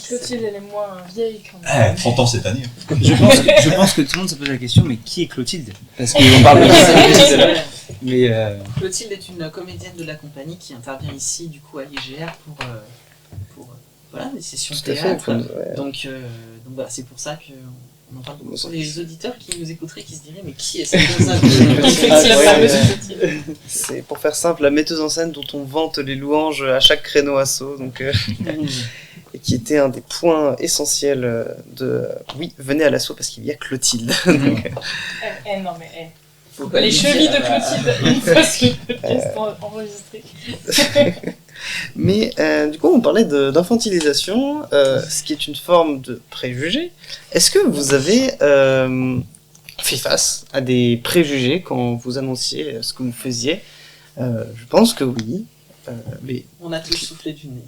Clotilde, elle est moins vieille quand même. 30 ans cette année. Je pense que tout le monde se pose la question, mais qui est Clotilde? Parce qu'on parle de ça. Mais Clotilde est une comédienne de la compagnie qui intervient ici du coup à l'IGR pour voilà, des sessions Tout à fait, théâtre. ouais. Donc voilà, c'est pour ça qu'on en parle beaucoup. Pour les auditeurs qui nous écouteraient, qui se diraient mais qui est cette personne C'est pour faire simple, la metteuse en scène dont on vante les louanges à chaque créneau assaut, donc et qui était un des points essentiels de oui, venez à l'assaut parce qu'il y a Clotilde. Donc, Non mais Faut pas les le chevilles dire, de Clotilde, une fois que le podcast est enregistré. Mais du coup, on parlait d'infantilisation, ce qui est une forme de préjugé. Est-ce que vous avez fait face à des préjugés quand vous annonciez ce que vous faisiez? Je pense que oui. Mais On a tous soufflé du nez.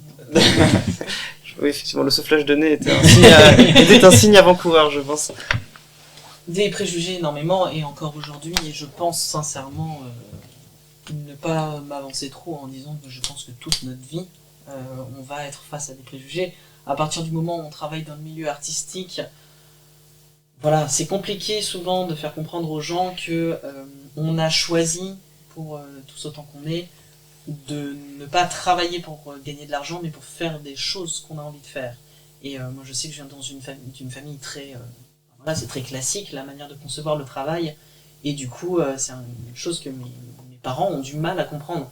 oui, effectivement, le soufflage de nez était un signe avant-coureur, je pense. Des préjugés énormément, et encore aujourd'hui, et je pense sincèrement ne pas m'avancer trop en disant que je pense que toute notre vie, on va être face à des préjugés. À partir du moment où on travaille dans le milieu artistique, voilà, c'est compliqué souvent de faire comprendre aux gens que on a choisi, pour tous autant qu'on est, de ne pas travailler pour gagner de l'argent, mais pour faire des choses qu'on a envie de faire. Et moi je sais que je viens d'une famille très... voilà, c'est très classique, la manière de concevoir le travail, et du coup c'est une chose que mes parents ont du mal à comprendre.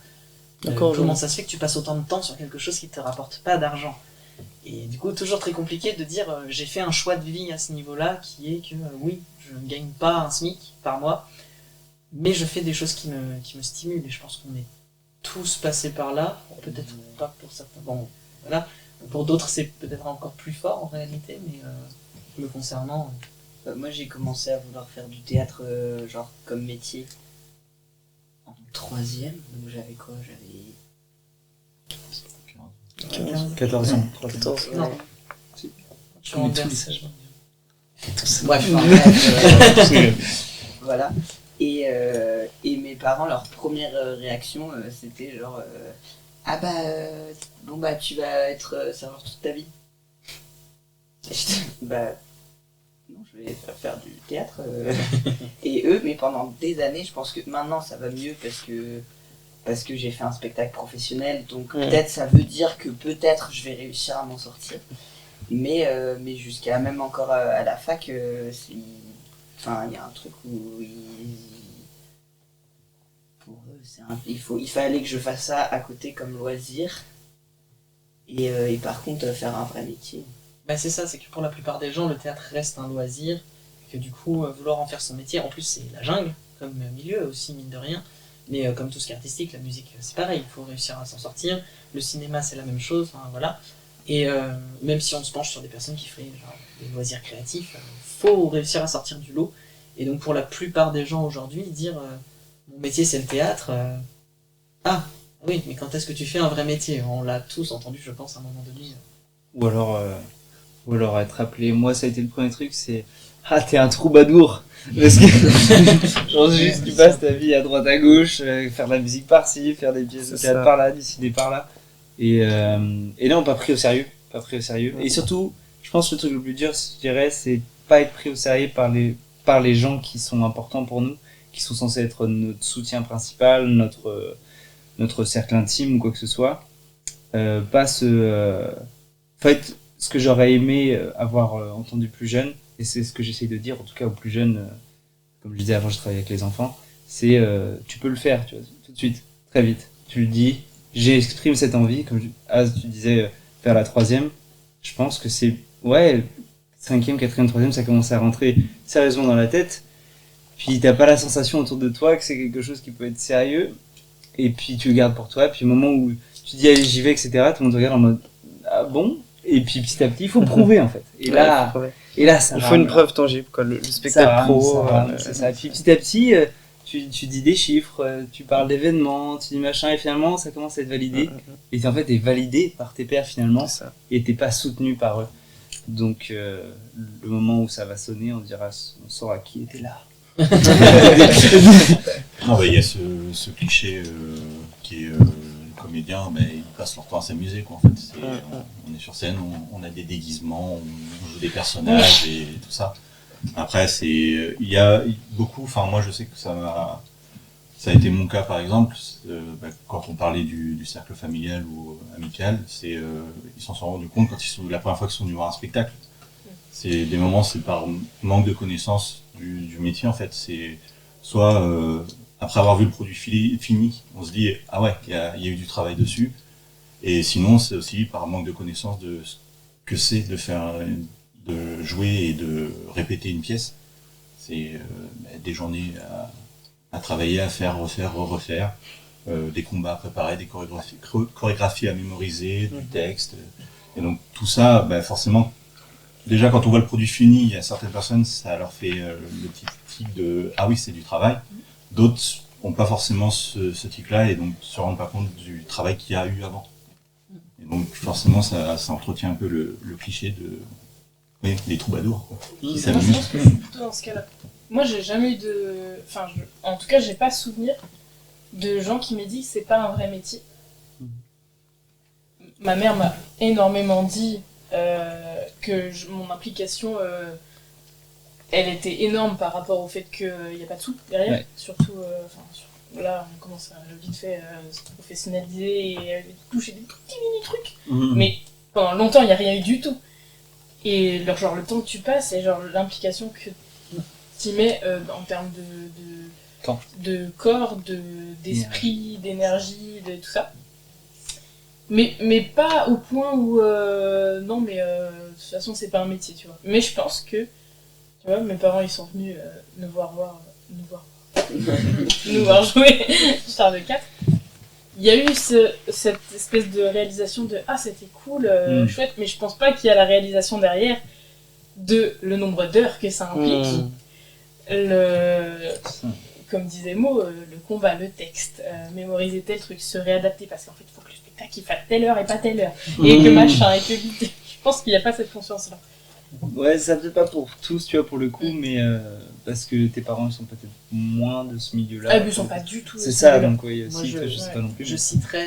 Comment ça se fait que tu passes autant de temps sur quelque chose qui ne te rapporte pas d'argent? Et du coup toujours très compliqué de dire j'ai fait un choix de vie à ce niveau-là, qui est que oui, je ne gagne pas un SMIC par mois, mais je fais des choses qui me stimulent, et je pense qu'on est tous passés par là, peut-être pas pour certains, bon voilà, pour d'autres c'est peut-être encore plus fort en réalité, mais me concernant... Moi j'ai commencé à vouloir faire du théâtre genre comme métier en 3e, donc j'avais quoi? J'avais 14 ans. 14. Non. Si. Je suis en berce. Bref, voilà. Et mes parents, leur première réaction, c'était genre ah bah bon bah tu vas être serveur toute ta vie. Et j'étais, bah non, je vais faire du théâtre. Et eux, mais pendant des années, je pense que maintenant ça va mieux parce que j'ai fait un spectacle professionnel, donc peut-être ça veut dire que peut-être je vais réussir à m'en sortir. Mais jusqu'à même encore à la fac, enfin il y a un truc où pour eux il fallait que je fasse ça à côté comme loisir, et par contre faire un vrai métier. Bah c'est ça, c'est que pour la plupart des gens, le théâtre reste un loisir, que du coup, vouloir en faire son métier, en plus c'est la jungle, comme milieu aussi, mine de rien, mais comme tout ce qui est artistique, la musique c'est pareil, il faut réussir à s'en sortir, le cinéma c'est la même chose, enfin, voilà, et même si on se penche sur des personnes qui feraient genre, des loisirs créatifs, faut réussir à sortir du lot, et donc pour la plupart des gens aujourd'hui, dire mon métier c'est le théâtre, ah oui, mais quand est-ce que tu fais un vrai métier? On l'a tous entendu, je pense, à un moment donné. Ou alors être appelé, moi ça a été le premier truc, c'est ah t'es un troubadour, parce que genre juste tu passes ta vie à droite à gauche, faire de la musique par-ci, faire des pièces de théâtre par-là, dessiner par-là, et non, pas pris au sérieux, et surtout je pense que le truc le plus dur, je dirais, c'est pas être pris au sérieux par les gens qui sont importants pour nous, qui sont censés être notre soutien principal, notre cercle intime ou quoi que ce soit, pas en fait, ce que j'aurais aimé avoir entendu plus jeune, et c'est ce que j'essaye de dire, en tout cas aux plus jeunes, comme je disais avant, je travaille avec les enfants, c'est tu peux le faire, tu vois, tout de suite, très vite. Tu le dis, j'exprime cette envie, comme tu disais, vers la 3e, je pense que c'est, ouais, 5e, 4e, 3e, ça commence à rentrer sérieusement dans la tête, puis t'as pas la sensation autour de toi que c'est quelque chose qui peut être sérieux, et puis tu le gardes pour toi, puis au moment où tu dis allez j'y vais, etc., tout le monde te regarde en mode ah bon, et puis petit à petit il faut prouver en fait, et là Et là, ça Il va, faut une voilà. preuve tangible, quoi. Le Ça spectacle rame, pro. ça rame, c'est ça. Et puis petit à petit, tu dis des chiffres, tu parles d'événements, tu dis machin, et finalement ça commence à être validé. Et en fait, t'es validé par tes pairs finalement, C'est ça. et t'es pas soutenu par eux. Donc le moment où ça va sonner, on saura qui était là. Non, il y a ce cliché qui est les comédiens, ils passent leur temps à s'amuser, quoi. En fait, on est sur scène, on a des déguisements, on joue des personnages et tout ça. Après, il y a beaucoup. Enfin, moi, je sais que ça a été mon cas, par exemple, quand on parlait du cercle familial ou amical, ils s'en sont rendus compte la première fois qu'ils sont venus voir un spectacle. C'est des moments, c'est par manque de connaissance du métier, en fait. C'est soit après avoir vu le produit fini, on se dit ah ouais, il y a eu du travail dessus. Et sinon, c'est aussi par manque de connaissance de ce que c'est de jouer et de répéter une pièce. C'est des journées à travailler, à faire, refaire, des combats à préparer, des chorégraphies à mémoriser, du texte. Et donc tout ça, forcément, déjà quand on voit le produit fini, il y a certaines personnes, ça leur fait le petit tic de « ah oui, c'est du travail ». D'autres n'ont pas forcément ce tic-là et donc se rendent pas compte du travail qu'il y a eu avant. Et donc forcément, ça entretient un peu le cliché des troubadours, quoi, qui Moi, je s'amusent. pense que je suis plutôt dans ce cas-là. Moi, j'ai jamais eu de. Enfin, en tout cas, j'ai pas souvenir de gens qui m'aient dit que c'est pas un vrai métier. Ma mère m'a énormément dit que mon implication, elle était énorme par rapport au fait qu'il n'y a pas de sous derrière. Ouais. Surtout, là, on commence à vite fait se professionnaliser et toucher des petits mini-trucs. Mais pendant longtemps, il n'y a rien eu du tout. Et le temps que tu passes et l'implication que tu mets en termes Temps. de corps, d'esprit, d'énergie, de tout ça. Mais pas au point où non, mais de toute façon c'est pas un métier, tu vois. Mais je pense que tu vois, mes parents ils sont venus nous voir jouer Star de 4. Il y a eu cette espèce de réalisation de ah c'était cool, chouette, mais je pense pas qu'il y a la réalisation derrière de le nombre d'heures que ça implique, comme disait Mo, le combat, le texte, mémoriser tel truc, se réadapter parce qu'en fait il faut que le spectacle il fasse telle heure et pas telle heure, et que machin, et que je pense qu'il n'y a pas cette conscience là. Ouais, ça peut pas pour tous, tu vois, pour le coup, mais parce que tes parents ils sont peut-être moins de ce milieu-là. Ah, ils sont pas du tout. C'est ça, donc Moi, aussi, je sais pas non plus. Je citerai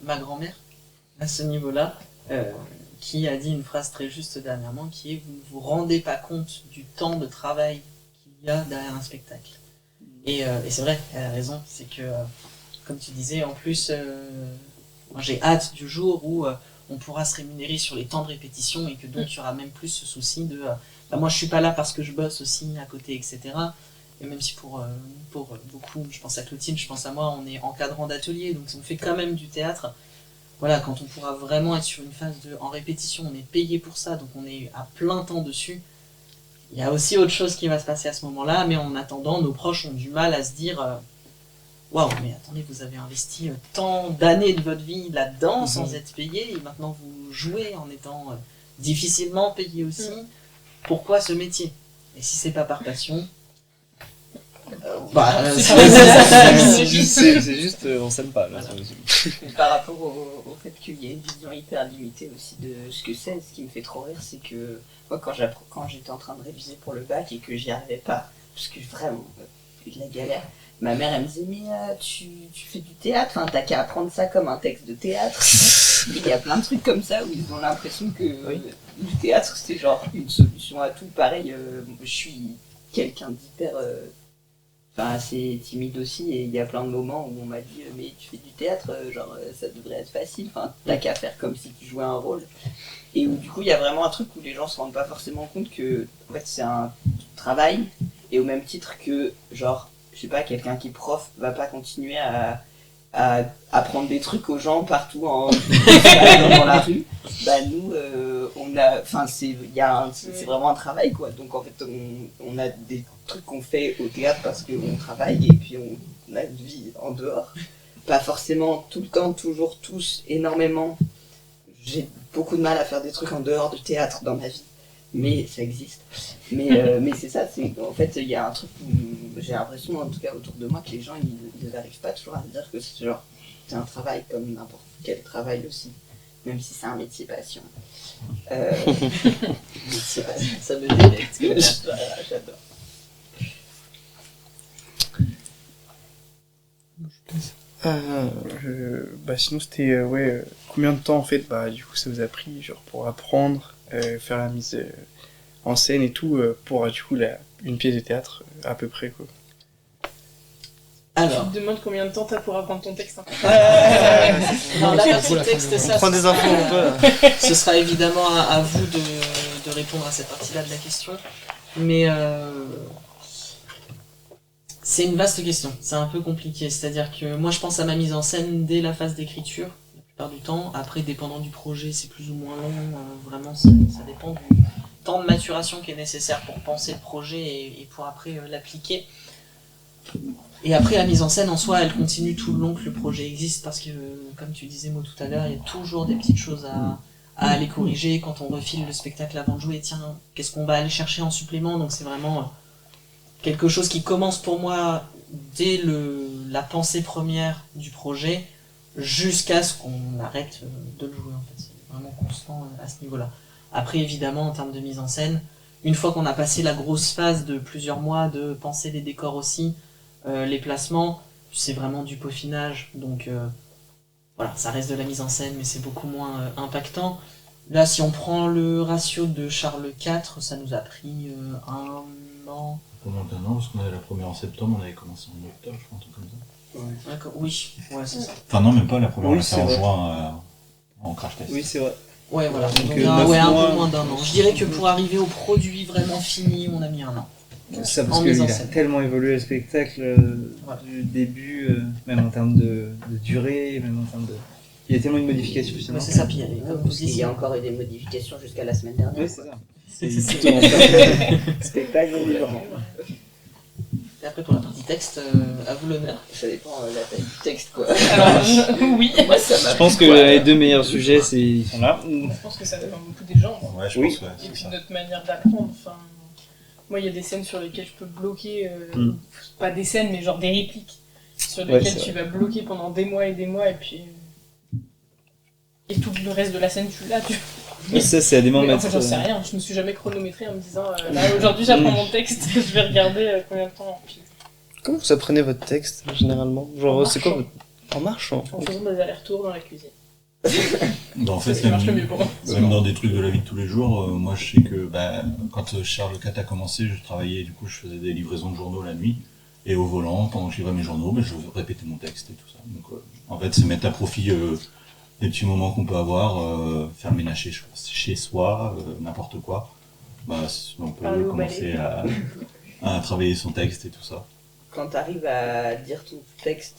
ma grand-mère à ce niveau-là, qui a dit une phrase très juste dernièrement, qui est « Vous ne vous rendez pas compte du temps de travail qu'il y a derrière un spectacle ». Et c'est vrai, elle a raison, c'est que, comme tu disais, en plus, moi j'ai hâte du jour où on pourra se rémunérer sur les temps de répétition et que donc il y aura même plus ce souci de moi je suis pas là parce que je bosse aussi à côté, etc. Et même si pour beaucoup, je pense à Clotilde, je pense à moi, on est encadrant d'atelier, donc on fait quand même du théâtre. Voilà, quand on pourra vraiment être sur une phase en répétition, on est payé pour ça, donc on est à plein temps dessus. Il y a aussi autre chose qui va se passer à ce moment-là, mais en attendant, nos proches ont du mal à se dire waouh, mais attendez, vous avez investi tant d'années de votre vie là-dedans sans être payé, et maintenant vous jouez en étant difficilement payé aussi. Pourquoi ce métier? Et si c'est pas par passion, c'est juste, on s'aime pas là. Mais par rapport au fait qu'il y ait une vision hyper limitée aussi de ce que c'est, ce qui me fait trop rire, c'est que moi quand j'étais en train de réviser pour le bac et que j'y arrivais pas, parce que vraiment, j'ai eu de la galère, ma mère elle me disait mais tu fais du théâtre, enfin t'as qu'à apprendre ça comme un texte de théâtre. Il y a plein de trucs comme ça où ils ont l'impression que le théâtre c'est genre une solution à tout. Pareil, je suis quelqu'un d'hyper assez timide aussi, et il y a plein de moments où on m'a dit mais tu fais du théâtre, ça devrait être facile, enfin t'as qu'à faire comme si tu jouais un rôle. Et où du coup il y a vraiment un truc où les gens se rendent pas forcément compte que en fait c'est un travail, et au même titre que genre je sais pas, quelqu'un qui est prof va pas continuer à apprendre des trucs aux gens partout dans la rue. Bah nous on a, enfin c'est vraiment un travail quoi. Donc en fait on a des trucs qu'on fait au théâtre parce qu'on travaille, et puis on a une vie en dehors. Pas forcément tout le temps, toujours, tous, énormément. J'ai beaucoup de mal à faire des trucs en dehors du théâtre dans ma vie. mais ça existe. Mais c'est ça, c'est en fait il y a un truc où j'ai l'impression, en tout cas autour de moi, que les gens ils n'arrivent pas toujours à se dire que c'est un travail comme n'importe quel travail aussi, même si c'est un métier passion. Métier passion, ça me délecte, j'adore. Sinon c'était combien de temps en fait du coup ça vous a pris genre pour apprendre, faire la mise en scène et tout pour du coup une pièce de théâtre à peu près quoi. Alors, Tu te demandes combien de temps t'as pour apprendre ton texte. Hein. non, la partie texte, On ça, prend des infos un peu là. ce sera évidemment à vous de répondre à cette partie-là de la question. Mais c'est une vaste question, c'est un peu compliqué. C'est-à-dire que moi je pense à ma mise en scène dès la phase d'écriture, la plupart du temps. Après, dépendant du projet, c'est plus ou moins long. Vraiment, ça dépend du temps de maturation qui est nécessaire pour penser le projet et pour après l'appliquer. Et après, la mise en scène en soi, elle continue tout le long que le projet existe parce que, comme tu disais moi tout à l'heure, il y a toujours des petites choses à aller corriger quand on refile le spectacle avant de jouer. Tiens, qu'est-ce qu'on va aller chercher en supplément? Donc c'est vraiment quelque chose qui commence pour moi dès la pensée première du projet jusqu'à ce qu'on arrête de le jouer. En fait, c'est vraiment constant à ce niveau-là. Après, évidemment, en termes de mise en scène, une fois qu'on a passé la grosse phase de plusieurs mois de penser les décors aussi, les placements, c'est vraiment du peaufinage, donc voilà, ça reste de la mise en scène, mais c'est beaucoup moins impactant. Là, si on prend le ratio de Charles IV, ça nous a pris un an. Pas moins d'un an, parce qu'on avait la première en septembre, on avait commencé en octobre, je crois, un truc comme ça. D'accord, oui, ouais, c'est ça. Enfin non, même pas, la première Oui, on l'a fait c'est en vrai. juin en crash test. Oui c'est vrai. Ouais, voilà, donc, 9 un mois. peu moins d'un an. Je dirais que pour arriver au produit vraiment fini, on a mis un an. Ça, parce En qu'il mise en a scène. tellement évolué le spectacle Voilà. du début, même en termes de durée, même en termes de. Il y a tellement de modifications Ouais, finalement. c'est ça, puis comme vous Parce qu'il y disiez. a encore eu des modifications jusqu'à la semaine dernière. Oui, c'est ça. C'est C'est tout en fait. Spectacle vivant. Et après, pour la partie texte, à vous l'honneur. Ça dépend la taille du texte quoi. Alors, oui. Moi ça m'a Je pense que les deux meilleurs sujets, ils sont là. Je pense que ça dépend beaucoup des gens. Ouais, je Oui. pense, ouais, Et c'est puis ça. notre manière d'apprendre. Enfin, moi, il y a des scènes sur lesquelles je peux bloquer, pas des scènes, mais genre des répliques, sur Ouais, lesquelles c'est tu vas bloquer pendant des mois, et puis. Et tout le reste de la scène, tu l'as. Et ça, c'est à des moments Mais en mettre. fait, j'en sais rien. Je me suis jamais chronométré en me disant, là, aujourd'hui, j'apprends mon texte, je vais regarder combien de temps. Puis, Comment vous apprenez votre texte généralement? Genre, c'est quoi votre... En marchant? en faisant des allers-retours dans la cuisine. Bah, en C'est fait, ce qui marche le mieux pour moi. même dans des trucs de la vie de tous les jours, moi je sais que quand Charles IV a commencé, je travaillais, du coup je faisais des livraisons de journaux la nuit, et au volant, pendant que je livrais mes journaux, je répétais mon texte et tout ça. Donc en fait, c'est mettre à profit des petits moments qu'on peut avoir, faire le ménage chez soi, n'importe quoi. On Parler peut au commencer à travailler son texte et tout ça. Quand tu arrives à dire ton texte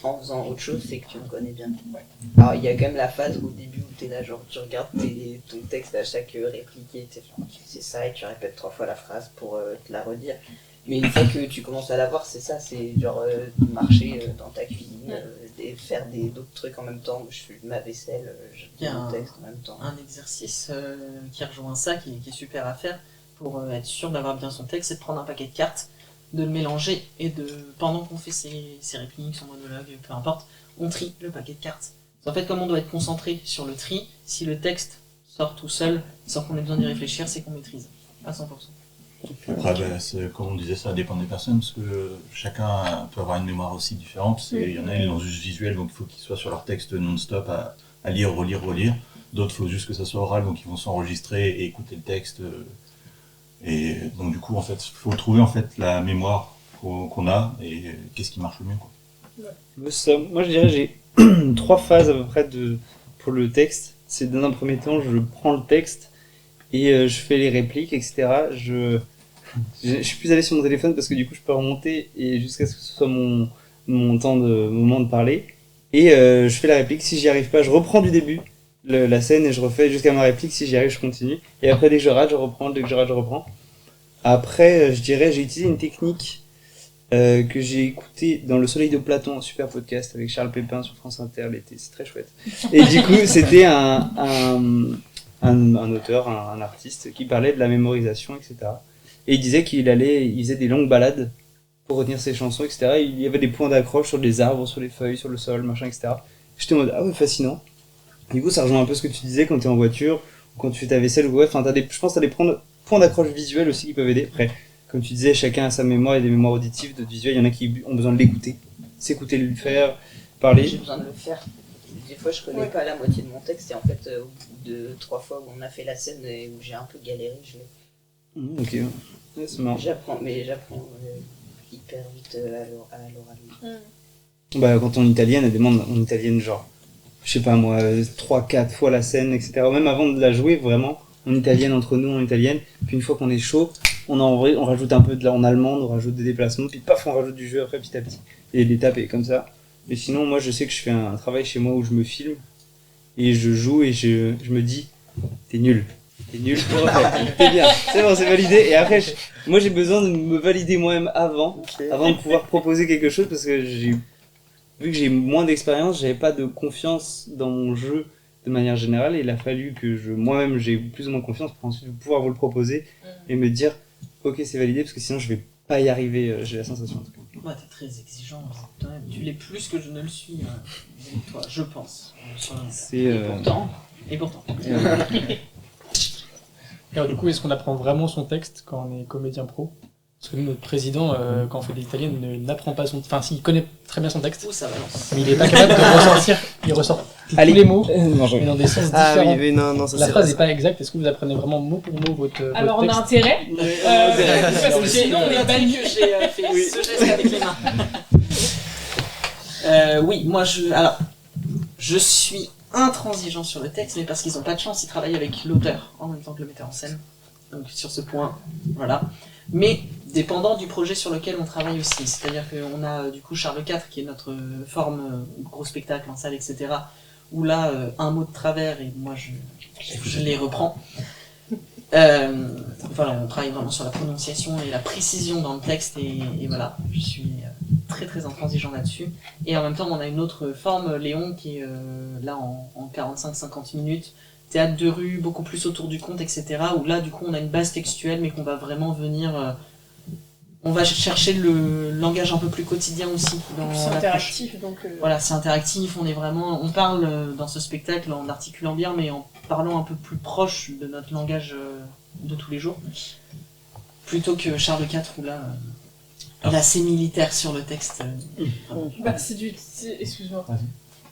en faisant autre chose, c'est que tu le connais bien. Alors il y a quand même la phase au début où tu es là, genre tu regardes ton texte à chaque réplique et tu sais ça et tu répètes 3 fois la phrase pour te la redire. Mais une fois que tu commences à la voir, c'est ça, c'est genre marcher dans ta cuisine, et faire d'autres trucs en même temps. Je fais ma vaisselle, je Il y a dis mon texte en même temps. Un exercice qui rejoint ça, qui est super à faire pour être sûr d'avoir bien son texte, c'est de prendre un paquet de cartes, de le mélanger et pendant qu'on fait ses répliques, son monologue, peu importe, on trie le paquet de cartes. En fait, comme on doit être concentré sur le tri, si le texte sort tout seul, sans qu'on ait besoin d'y réfléchir, c'est qu'on maîtrise à 100%. Après, comme on disait, ça dépend des personnes, parce que chacun peut avoir une mémoire aussi différente. Il y en a, ils l'ont juste visuel, donc il faut qu'ils soient sur leur texte non-stop à lire, relire. D'autres, il faut juste que ça soit oral, donc ils vont s'enregistrer et écouter le texte. Et donc du coup, en fait, il faut trouver en fait la mémoire qu'on a et qu'est-ce qui marche le mieux, quoi. Moi, je dirais j'ai 3 phases à peu près pour le texte. C'est dans un premier temps, je prends le texte et je fais les répliques, etc. Je suis plus allé sur mon téléphone parce que du coup, je peux remonter et jusqu'à ce que ce soit mon moment de parler. Et je fais la réplique. Si j'y arrive pas, je reprends du début la scène et je refais jusqu'à ma réplique. Si j'y arrive, je continue. Et après, dès que je rate, je reprends. Dès que je rate, je reprends. Après, je dirais, j'ai utilisé une technique que j'ai écoutée dans Le Soleil de Platon, un super podcast avec Charles Pépin sur France Inter l'été. C'est très chouette. Et du coup, c'était un un auteur, un artiste, qui parlait de la mémorisation, etc. Et il disait il faisait des longues balades pour retenir ses chansons, etc. Il y avait des points d'accroche sur les arbres, sur les feuilles, sur le sol, machin, etc. J'étais en mode, ah ouais, fascinant. Du coup, ça rejoint un peu ce que tu disais quand t'es en voiture, ou quand tu fais ta vaisselle, ou ouais, enfin, je pense que t'as des points d'accroche visuels aussi qui peuvent aider. Après, comme tu disais, chacun a sa mémoire, il y a des mémoires auditives, d'autres visuels, il y en a qui ont besoin de l'écouter, s'écouter, le faire, parler. J'ai besoin de le faire. Des fois, je connais pas la moitié de mon texte, et en fait, au bout de 3 fois où on a fait la scène et où j'ai un peu galéré, je l'ai. Ok, ouais, c'est marrant. J'apprends hyper vite à l'oral. Bah, quand on est italienne, elle demande en italienne, genre, je sais pas moi, 3-4 fois la scène, etc. Même avant de la jouer, vraiment, en italienne, entre nous, en italienne. Puis une fois qu'on est chaud, on rajoute un peu en allemand, on rajoute des déplacements, puis paf, on rajoute du jeu après, petit à petit. Et l'étape est comme ça. Mais sinon, moi, je sais que je fais un travail chez moi où je me filme, et je joue, et je me dis, t'es nul. T'es nul, t'es bien, c'est bon, c'est validé. Et après, moi, j'ai besoin de me valider moi-même avant de pouvoir proposer quelque chose, parce que vu que j'ai moins d'expérience, j'avais pas de confiance dans mon jeu de manière générale, et il a fallu que moi-même j'ai plus ou moins confiance pour ensuite pouvoir vous le proposer et me dire ok, c'est validé, parce que sinon je vais pas y arriver, j'ai la sensation en tout cas. Ouais, t'es très exigeant, toi-même. Tu l'es plus que je ne le suis, avec toi, je pense. Et pourtant. Alors du coup, est-ce qu'on apprend vraiment son texte quand on est comédien pro? Parce que nous, notre président, quand on fait des italiennes, n'apprend pas son... Enfin, s'il connaît très bien son texte, Ouh, ça balance. mais il est pas capable de ressortir. Il ressort tous les mots, mais dans des sens différents. Ah oui, non, ça La c'est phrase vrai. n'est pas exacte. Est-ce que vous apprenez vraiment mot pour mot votre Alors on a texte intérêt. Parce que sinon on est banni. Que j'ai fait ce geste avec les mains. Oui, moi je suis intransigeant sur le texte, mais parce qu'ils ont pas de chance, ils travaillent avec l'auteur en même temps que le metteur en scène. Donc sur ce point, voilà. Mais dépendant du projet sur lequel on travaille aussi. C'est-à-dire qu'on a du coup Charles IV qui est notre forme gros spectacle en salle, etc. Où là, un mot de travers et moi je les reprends. Voilà, on travaille vraiment sur la prononciation et la précision dans le texte et voilà, je suis très très intransigeant là-dessus. Et en même temps, on a une autre forme, Léon, qui est là en 45-50 minutes, théâtre de rue, beaucoup plus autour du conte, etc. Où là, du coup, on a une base textuelle, mais qu'on va vraiment venir... on va chercher le langage un peu plus quotidien aussi. C'est interactif, donc... Voilà, c'est interactif, on parle dans ce spectacle en articulant bien, mais en parlant un peu plus proche de notre langage de tous les jours. Plutôt que Charles IV, où là, il est assez militaire sur le texte. Bah, excuse-moi.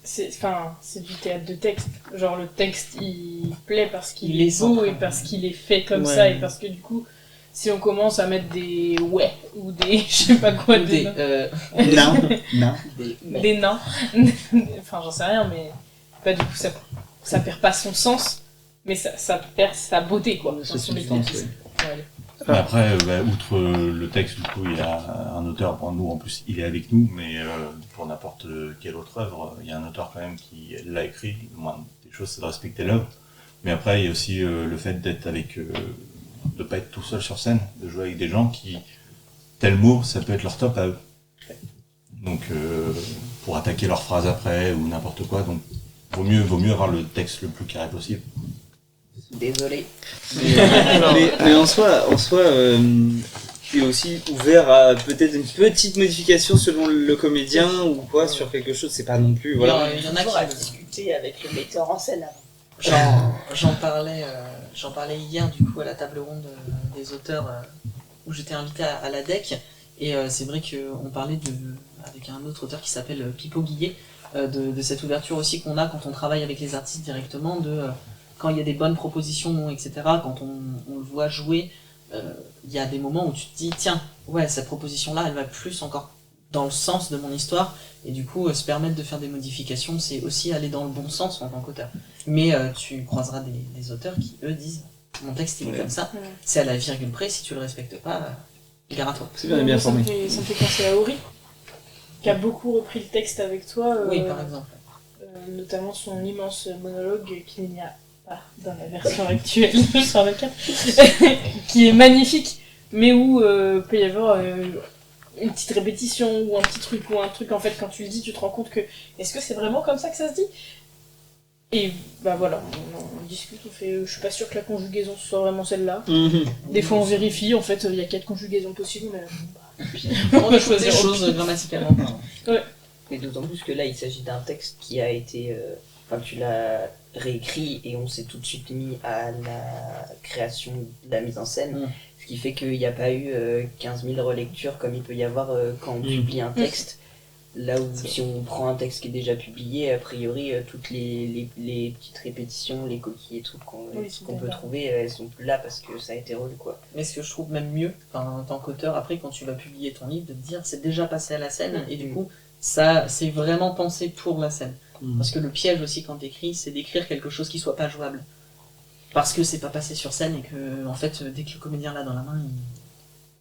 C'est du théâtre de texte. Genre le texte il plaît parce qu'il est beau et parce qu'il est fait comme ça, et parce que du coup si on commence à mettre des ouais ou des je sais pas quoi, des nains, enfin j'en sais rien, mais bah, du coup ça perd pas son sens, mais ça perd sa beauté quoi. Après, outre le texte, du coup, il y a un auteur, pour nous en plus, il est avec nous, mais pour n'importe quelle autre œuvre, il y a un auteur quand même qui l'a écrit. Le moins des choses, c'est de respecter l'œuvre. Mais après, il y a aussi le fait d'être avec, de pas être tout seul sur scène, de jouer avec des gens qui, tel mot, ça peut être leur top à eux. Donc, pour attaquer leurs phrases après ou n'importe quoi, donc vaut mieux avoir le texte le plus carré possible. Désolé. Mais en soi, tu es aussi ouvert à peut-être une petite modification selon le comédien ou quoi sur quelque chose, c'est pas non plus voilà. Il y en a qui vont discuter avec le metteur en scène avant. J'en parlais hier du coup à la table ronde des auteurs où j'étais invité à la DEC, et c'est vrai qu'on parlait avec un autre auteur qui s'appelle Pipo Guillet de cette ouverture aussi qu'on a quand on travaille avec les artistes directement, quand il y a des bonnes propositions, etc., quand on le voit jouer, il y a des moments où tu te dis, tiens, ouais, cette proposition-là, elle va plus encore dans le sens de mon histoire, et du coup, se permettre de faire des modifications, c'est aussi aller dans le bon sens en tant qu'auteur. Mais tu croiseras des auteurs qui, eux, disent, mon texte, il est comme ça, c'est à la virgule près, si tu le respectes pas, gare à toi. C'est bien formé. Ça me fait penser à Ori, qui a beaucoup repris le texte avec toi. Oui, par exemple. Notamment son immense monologue qu'il n'y a pas dans la version actuelle de Charles IV, qui est magnifique, mais où peut y avoir une petite répétition ou un petit truc, ou un truc, en fait, quand tu le dis, tu te rends compte que est-ce que c'est vraiment comme ça que ça se dit ? Et bah voilà, on discute, on fait. Je suis pas sûre que la conjugaison ce soit vraiment celle-là. Des fois on vérifie, en fait il y a 4 conjugaisons possibles, mais puis On a choisi des choses grammaticalement. Mais d'autant plus que là, il s'agit d'un texte qui a été. Enfin, tu l'as réécrit et on s'est tout de suite mis à la création de la mise en scène. Ce qui fait qu'il n'y a pas eu 15 000 relectures comme il peut y avoir quand on publie un texte. Là où si on prend un texte qui est déjà publié, a priori, toutes les petites répétitions, les coquilles et tout qu'on peut trouver, elles sont plus là parce que ça a été relu, quoi. Mais ce que je trouve même mieux, en tant qu'auteur, après quand tu vas publier ton livre, de te dire c'est déjà passé à la scène et du coup ça c'est vraiment pensé pour la scène. Parce que le piège aussi quand t'écris, c'est d'écrire quelque chose qui soit pas jouable. Parce que c'est pas passé sur scène et que en fait dès que le comédien l'a dans la main,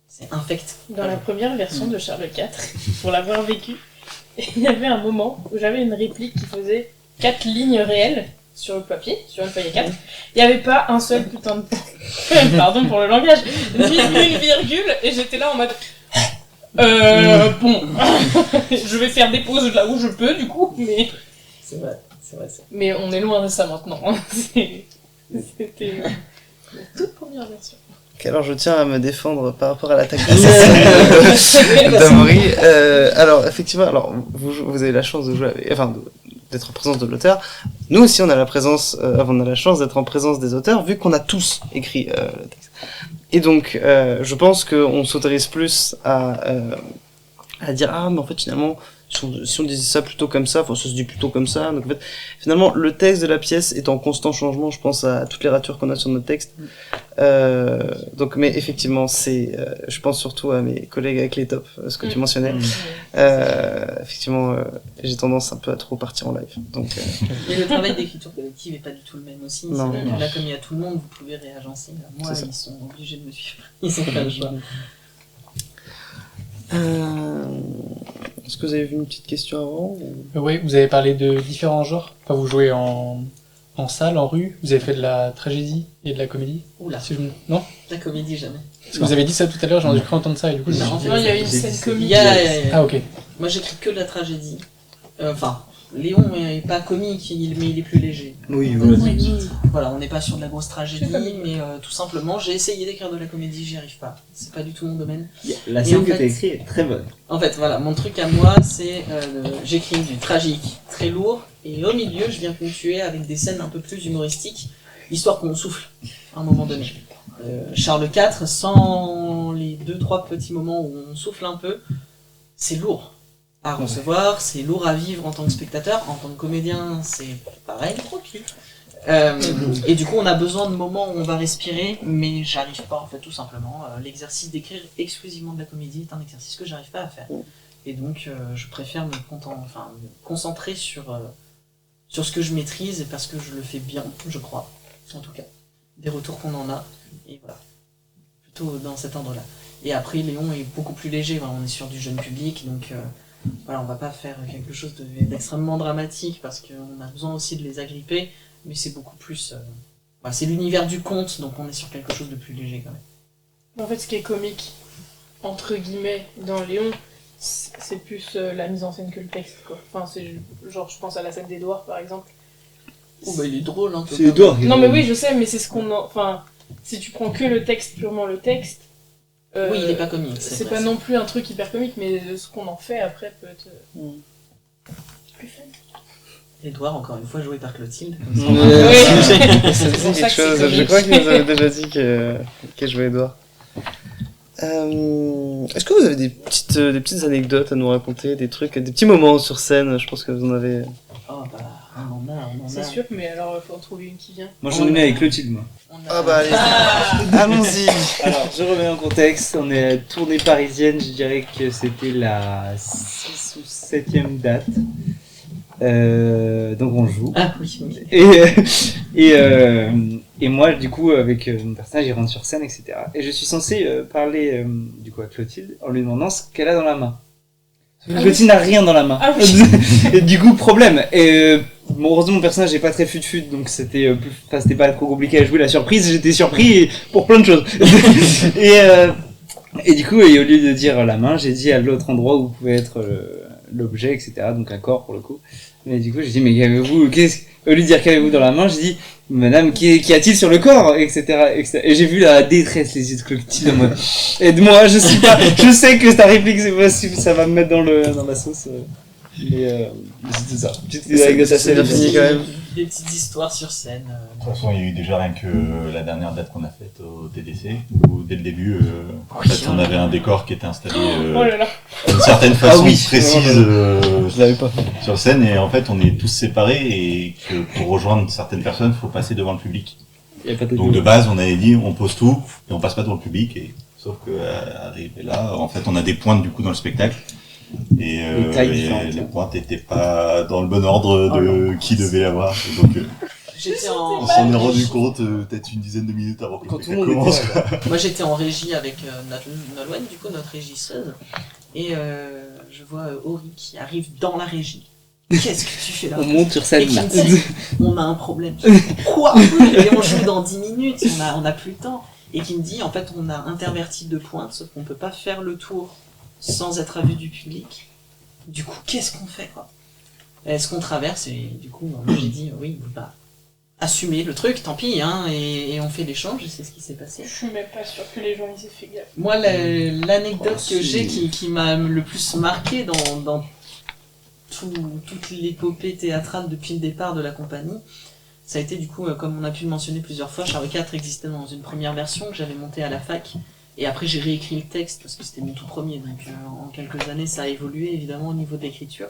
c'est infect. Dans la première version de Charles IV, pour l'avoir vécu, il y avait un moment où j'avais une réplique qui faisait 4 lignes réelles sur le papier, sur une feuille A4. Il n'y avait pas un seul putain de... Pardon pour le langage. Ni une virgule, et j'étais là en mode... bon, je vais faire des pauses là où je peux du coup, mais... C'est vrai. Mais on est loin de ça maintenant. C'était la toute première version. Ok, alors je tiens à me défendre par rapport à l'attaque d'Amaury. Alors effectivement, alors vous avez la chance de jouer avec, d'être en présence de l'auteur. Nous aussi on a la chance d'être en présence des auteurs vu qu'on a tous écrit le texte. Et donc je pense qu'on s'autorise plus à dire mais en fait finalement si on disait ça plutôt comme ça, ça se dit plutôt comme ça. Donc en fait, finalement, le texte de la pièce est en constant changement. Je pense à toutes les ratures qu'on a sur notre texte. Donc, mais effectivement, je pense surtout à mes collègues avec les tops, ce que tu mentionnais. Effectivement, j'ai tendance un peu à trop partir en live. Donc, Et le travail d'écriture collective est pas du tout le même aussi. Non. Là, comme il y a tout le monde, vous pouvez réagencer. Moi, ils sont obligés de me suivre. Ils ont pas le choix. Est-ce que vous avez vu une petite question avant Oui, vous avez parlé de différents genres. Enfin, vous jouez en salle, en rue. Vous avez fait de la tragédie et de la comédie. Oula. Non. La comédie, jamais. Parce que vous avez dit ça tout à l'heure, j'en ai cru entendre ça et du coup. Non, Non, il y a une scène comique. Ah ok. Moi, j'écris que de la tragédie. Léon est pas comique, mais il est plus léger. Oui, Voilà, on n'est pas sur de la grosse tragédie, mais tout simplement, j'ai essayé d'écrire de la comédie, j'y arrive pas. C'est pas du tout mon domaine. La Et scène en que fait- t'as écrite est très bonne. En fait, voilà, mon truc à moi, c'est j'écris du tragique, très lourd, et au milieu, je viens ponctuer avec des scènes un peu plus humoristiques, histoire qu'on souffle à un moment donné. Charles IV, sans les 2-3 petits moments où on souffle un peu, c'est lourd à recevoir, c'est lourd à vivre en tant que spectateur, en tant que comédien, c'est pareil. Et du coup, on a besoin de moments où on va respirer, mais j'arrive pas en fait, tout simplement. L'exercice d'écrire exclusivement de la comédie est un exercice que j'arrive pas à faire. Et donc, je préfère me concentrer sur ce que je maîtrise, parce que je le fais bien, je crois, en tout cas. Des retours qu'on en a, et voilà. Plutôt dans cet ordre-là. Et après, Léon est beaucoup plus léger, voilà, on est sur du jeune public, donc voilà, on va pas faire quelque chose d'extrêmement dramatique, parce qu'on a besoin aussi de les agripper, mais c'est beaucoup plus... c'est l'univers du conte, donc on est sur quelque chose de plus léger quand même. En fait, ce qui est comique, entre guillemets, dans Léon, c'est plus la mise en scène que le texte, quoi. Enfin, c'est genre, je pense à la scène d'Edouard, par exemple. Oh bah il est drôle, hein. C'est Edouard. Non, mais oui, je sais, mais c'est ce qu'on en... Enfin, si tu prends que le texte, purement le texte... Oui, il est pas comique, c'est vrai, pas non plus un truc hyper comique, mais ce qu'on en fait après peut être plus fun. Edouard, encore une fois, joué par Clotilde. Ça pour dit ça quelque que chose. c'est Je crois qu'il nous avait déjà dit qu'elle jouait Edouard. Est-ce que vous avez des petites anecdotes à nous raconter, des trucs, des petits moments sur scène? Je pense que vous en avez. Oh bah, on en a. C'est sûr, mais alors il faut en trouver une qui vient. Moi j'en ai mis avec Clotilde, moi. Ah bah allez, allons-y. Alors, je remets en contexte, on est à tournée parisienne, je dirais que c'était la 6 ou 7e date. Donc on joue. Ah oui. Et moi, du coup, avec mon personnage, il rentre sur scène, etc. Et je suis censé parler, du coup, à Clotilde, en lui demandant ce qu'elle a dans la main. Clotilde n'a rien dans la main. Ah oui. Et du coup, problème. Bon, heureusement, mon personnage n'est pas très fut-fut, donc c'était pas trop compliqué à jouer la surprise. J'étais surpris pour plein de choses. Et du coup, au lieu de dire la main, j'ai dit à l'autre endroit où pouvait être l'objet, etc. Donc un corps pour le coup. Mais du coup, j'ai dit, mais qu'avez-vous, au lieu de dire qu'avez-vous dans la main, j'ai dit, madame, qu'y a-t-il sur le corps, etc., etc. Et j'ai vu la détresse, les yeux de Clotilde en mode, aide-moi, je sais que ta réplique, c'est possible, ça va me mettre dans la sauce. Mais c'était ça. Petite anecdote assez bien fini quand même. Des petites histoires sur scène. De toute façon, il y a eu déjà rien que la dernière date qu'on a faite au TDC, où dès le début, en fait, on avait un décor qui était installé Oh là là. d'une certaine façon oui. précise Je l'avais pas fait. sur scène, et en fait, on est tous séparés, et que pour rejoindre certaines personnes, il faut passer devant le public. Il y a pas de Donc de base, on avait dit, on pose tout, et on passe pas devant le public, et sauf que arrivé là, en fait, on a des pointes du coup dans le spectacle. Et, les pointes n'étaient pas dans le bon ordre de qui devait avoir. Et donc, on s'en est rendu compte peut-être une dizaine de minutes avant que Quand le tout le spectacle monde commence. était là, quoi. Moi j'étais en régie avec Nolwenn, du coup notre régisseuse, et je vois Ori qui arrive dans la régie. Qu'est-ce que tu fais là? On monte sur Et scène qui là. me dit, on a un problème. Je dis, quoi? Et on joue dans 10 minutes, on a plus le temps. Et qui me dit, en fait, on a interverti 2 pointes, sauf qu'on peut pas faire le tour sans être à vue du public. Du coup, qu'est-ce qu'on fait, quoi? Est-ce qu'on traverse? Et du coup, moi j'ai dit, oui, bah, assumer le truc, tant pis, hein, et on fait l'échange, et c'est ce qui s'est passé. Je suis même pas sûre que les gens ils aient fait gaffe. Moi, l'anecdote Oh, que si. j'ai qui m'a le plus marqué dans toute l'épopée théâtrale depuis le départ de la compagnie, ça a été du coup, comme on a pu le mentionner plusieurs fois, Charles IV existait dans une première version que j'avais montée à la fac, et après j'ai réécrit le texte parce que c'était mon tout premier, donc en quelques années ça a évolué évidemment au niveau de l'écriture.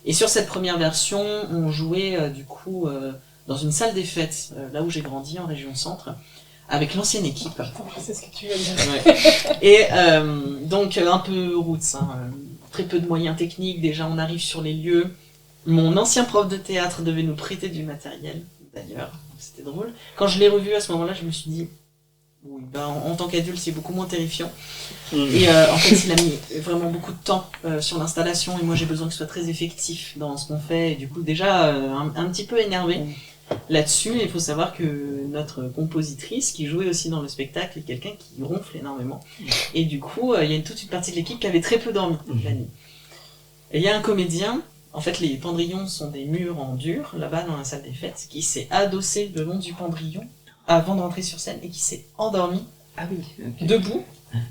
Et sur cette première version, on jouait du coup dans une salle des fêtes, là où j'ai grandi en région centre, avec l'ancienne équipe. Putain, je sais ce que tu vas dire. Ouais. Et donc un peu roots, hein, très peu de moyens techniques, déjà on arrive sur les lieux. Mon ancien prof de théâtre devait nous prêter du matériel, d'ailleurs, donc c'était drôle. Quand je l'ai revu à ce moment-là, je me suis dit, oui, ben, en tant qu'adulte c'est beaucoup moins terrifiant. Et en fait il a mis vraiment beaucoup de temps sur l'installation, et moi j'ai besoin que ce soit très effectif dans ce qu'on fait, et du coup déjà un petit peu énervé. Là-dessus, il faut savoir que notre compositrice, qui jouait aussi dans le spectacle, est quelqu'un qui ronfle énormément. Et du coup, il y a toute une partie de l'équipe qui avait très peu dormi la nuit. Et il y a un comédien, en fait les pendrillons sont des murs en dur, là-bas dans la salle des fêtes, qui s'est adossé le long du pendrillon avant de rentrer sur scène et qui s'est endormi debout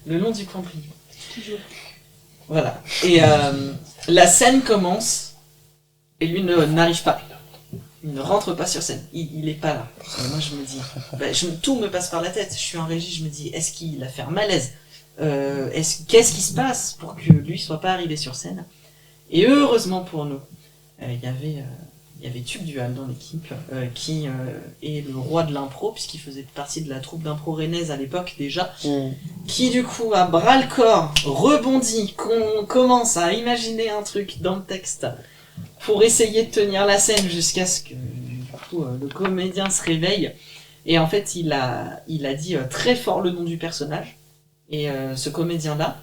le long du pendrillon. Voilà. Et la scène commence et lui n'arrive pas. Il ne rentre pas sur scène, il est pas là. Et moi je me dis, tout me passe par la tête, je suis en régie, je me dis, est-ce qu'il a fait un malaise? Qu'est-ce qui se passe pour que lui soit pas arrivé sur scène? Et heureusement pour nous, il y avait Tube Dual dans l'équipe, qui est le roi de l'impro, puisqu'il faisait partie de la troupe d'impro rennaise à l'époque déjà, qui du coup à bras-le-corps rebondit, qu'on commence à imaginer un truc dans le texte, pour essayer de tenir la scène jusqu'à ce que du coup, le comédien se réveille. Et en fait, il a dit très fort le nom du personnage. Et ce comédien-là,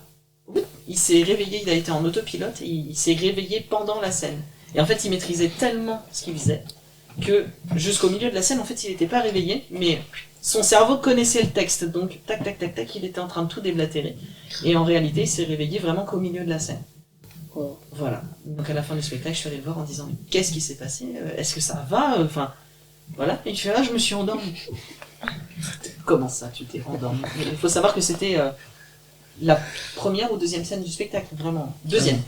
il s'est réveillé, il a été en autopilote, et il s'est réveillé pendant la scène. Et en fait, il maîtrisait tellement ce qu'il faisait que jusqu'au milieu de la scène, en fait, il n'était pas réveillé, mais son cerveau connaissait le texte. Donc, tac, tac, tac, tac, il était en train de tout déblatérer. Et en réalité, il s'est réveillé vraiment qu'au milieu de la scène. Voilà. Donc à la fin du spectacle, je suis allé le voir en disant, mais qu'est-ce qui s'est passé? Est-ce que ça va? Enfin, voilà. Et il fait, je me suis endormi. Comment ça, tu t'es endormi? Il faut savoir que c'était la première ou deuxième scène du spectacle, vraiment. Deuxième.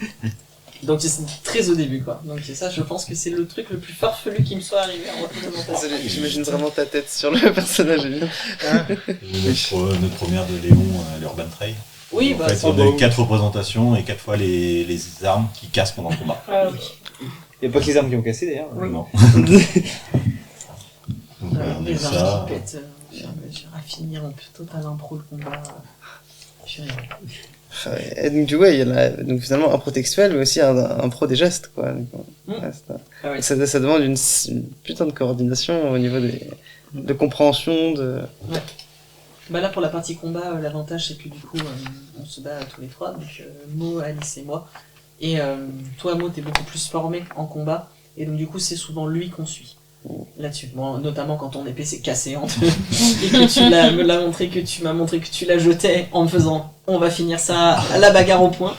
Donc c'est très au début, quoi. Donc c'est ça, je pense que c'est le truc le plus farfelu qui me soit arrivé en représentation. J'imagine vraiment ta tête sur le personnage. Notre première de Léon, l'Urban Trail. Oui, En fait, on a eu 4 représentations et 4 fois les armes qui cassent pendant le combat. Ah, Il n'y a pas que les armes qui ont cassé d'ailleurs. Non. Donc, on a eu Les ça. armes qui pètent, à finir en total impro le combat. Purée. Et donc du coup, il y a donc finalement un pro textuel, mais aussi un pro des gestes, quoi. Donc, Ah oui. ça demande une putain de coordination au niveau de compréhension, de... Bah là pour la partie combat, l'avantage c'est que du coup on se bat tous les trois, donc Mo, Alice et moi. Et toi Mo t'es beaucoup plus formé en combat, et donc du coup c'est souvent lui qu'on suit là-dessus. Bon, notamment quand ton épée s'est cassée en deux, et que tu me l'as montré, que tu m'as montré que tu la jetais en me faisant on va finir ça à la bagarre au point.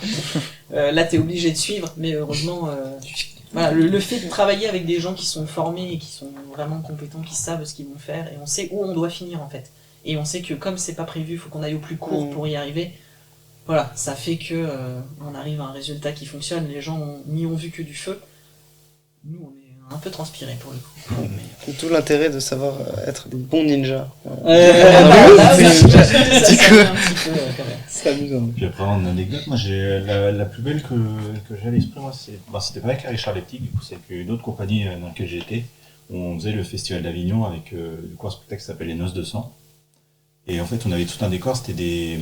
là t'es obligé de suivre, mais heureusement, voilà, le fait de travailler avec des gens qui sont formés et qui sont vraiment compétents, qui savent ce qu'ils vont faire, et on sait où on doit finir en fait. Et on sait que comme c'est pas prévu, il faut qu'on aille au plus court pour y arriver. Voilà, ça fait que on arrive à un résultat qui fonctionne, les gens n'y ont vu que du feu. Nous, on est un peu transpirés pour le coup. C'est tout l'intérêt de savoir être des bons ninjas. C'est amusant. Puis après, en anecdote, moi, j'ai la plus belle que j'ai à l'esprit, moi, c'était pas avec Richard Leptic, du coup, c'est avec une autre compagnie dans laquelle j'étais. On faisait le festival d'Avignon avec du coup, un spectacle qui s'appelle Les Noces de Sang. Et en fait, on avait tout un décor, c'était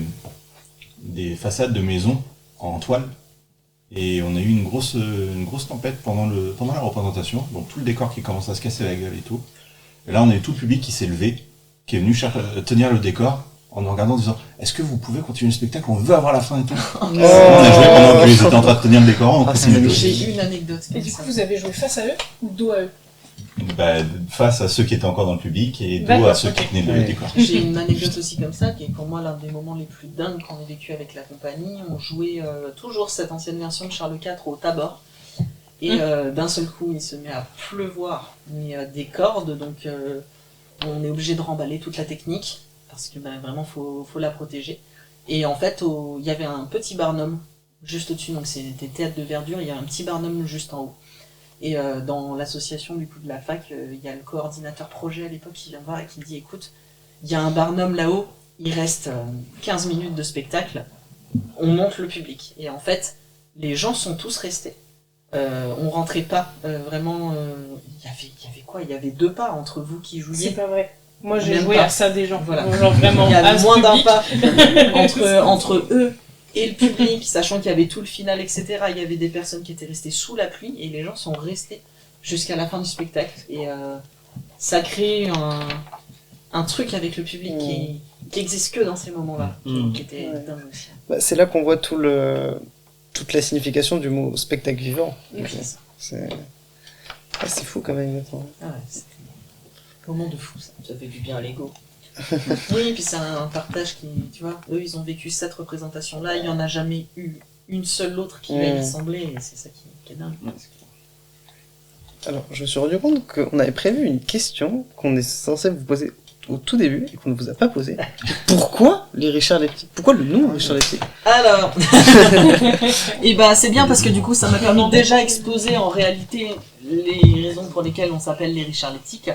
des façades de maisons en toile. Et on a eu une grosse tempête pendant la représentation. Donc tout le décor qui commence à se casser la gueule et tout. Et là, on a eu tout le public qui s'est levé, qui est venu tenir le décor en nous regardant en disant est-ce que vous pouvez continuer le spectacle, on veut avoir la fin et tout. On a joué pendant qu'ils étaient en train de tenir le décor, on continue de jouer. J'ai une anecdote. Et du coup, vous avez joué face à eux ou dos à eux? Bah, face à ceux qui étaient encore dans le public et dos D'accord, à ceux qui tenaient le décor. J'ai une anecdote aussi comme ça, qui est pour moi l'un des moments les plus dingues qu'on ait vécu avec la compagnie. On jouait toujours cette ancienne version de Charles IV au Tabor. Et d'un seul coup, il se met à pleuvoir des cordes, donc on est obligé de remballer toute la technique, parce que vraiment, faut la protéger. Et en fait, il y avait un petit barnum juste au-dessus, donc c'était théâtre de verdure, il y a un petit barnum juste en haut. Et dans l'association du coup de la fac, il y a le coordinateur projet à l'époque qui vient me voir et qui me dit écoute, il y a un barnum là-haut, il reste 15 minutes de spectacle, on monte le public. Et en fait, les gens sont tous restés. On rentrait pas vraiment. Il y avait quoi? Il y avait 2 pas entre vous qui jouiez. C'est pas vrai. Moi, j'ai Même joué pas. à ça des gens. Voilà. Genre vraiment. Il y à avait ce moins d'un public. pas entre eux et le public, sachant qu'il y avait tout le final, etc. Il y avait des personnes qui étaient restées sous la pluie et les gens sont restés jusqu'à la fin du spectacle. Et ça crée un truc avec le public qui existe que dans ces moments-là, qui était dingue aussi. Bah, c'est là qu'on voit toute la signification du mot spectacle vivant. C'est fou quand même maintenant. Ah ouais, c'est un moment de fou ça. Ça fait du bien à l'ego. Oui, puis c'est un partage qui, tu vois, eux ils ont vécu cette représentation-là, il n'y en a jamais eu une seule autre qui va y ressembler, et c'est ça qui est dingue. Alors, je me suis rendu compte qu'on avait prévu une question qu'on est censé vous poser au tout début et qu'on ne vous a pas posée. Pourquoi les Richard Leptic? Pourquoi le nom Richard Leptic? Alors, et ben c'est bien parce que du coup ça m'a permis déjà exposer en réalité les raisons pour lesquelles on s'appelle les Richard Leptic.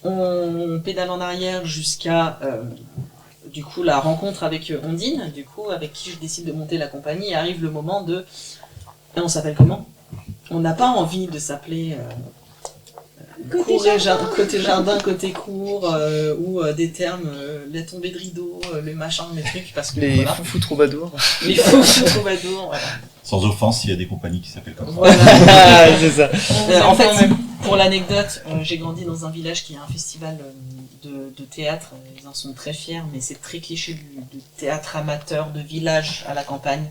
On pédale en arrière jusqu'à du coup la rencontre avec Ondine, du coup avec qui je décide de monter la compagnie, et arrive le moment de et on s'appelle comment? On n'a pas envie de s'appeler côté jardin, côté cours, ou des termes, la tombée de rideau, le machin, les trucs, parce que Les voilà. foufous troubadours. Les foufous troubadours, voilà. Sans offense, s'il y a des compagnies qui s'appellent comme ça. Voilà. C'est ça. En fait, pour l'anecdote, j'ai grandi dans un village qui a un festival de théâtre. Ils en sont très fiers, mais c'est très cliché du théâtre amateur de village à la campagne.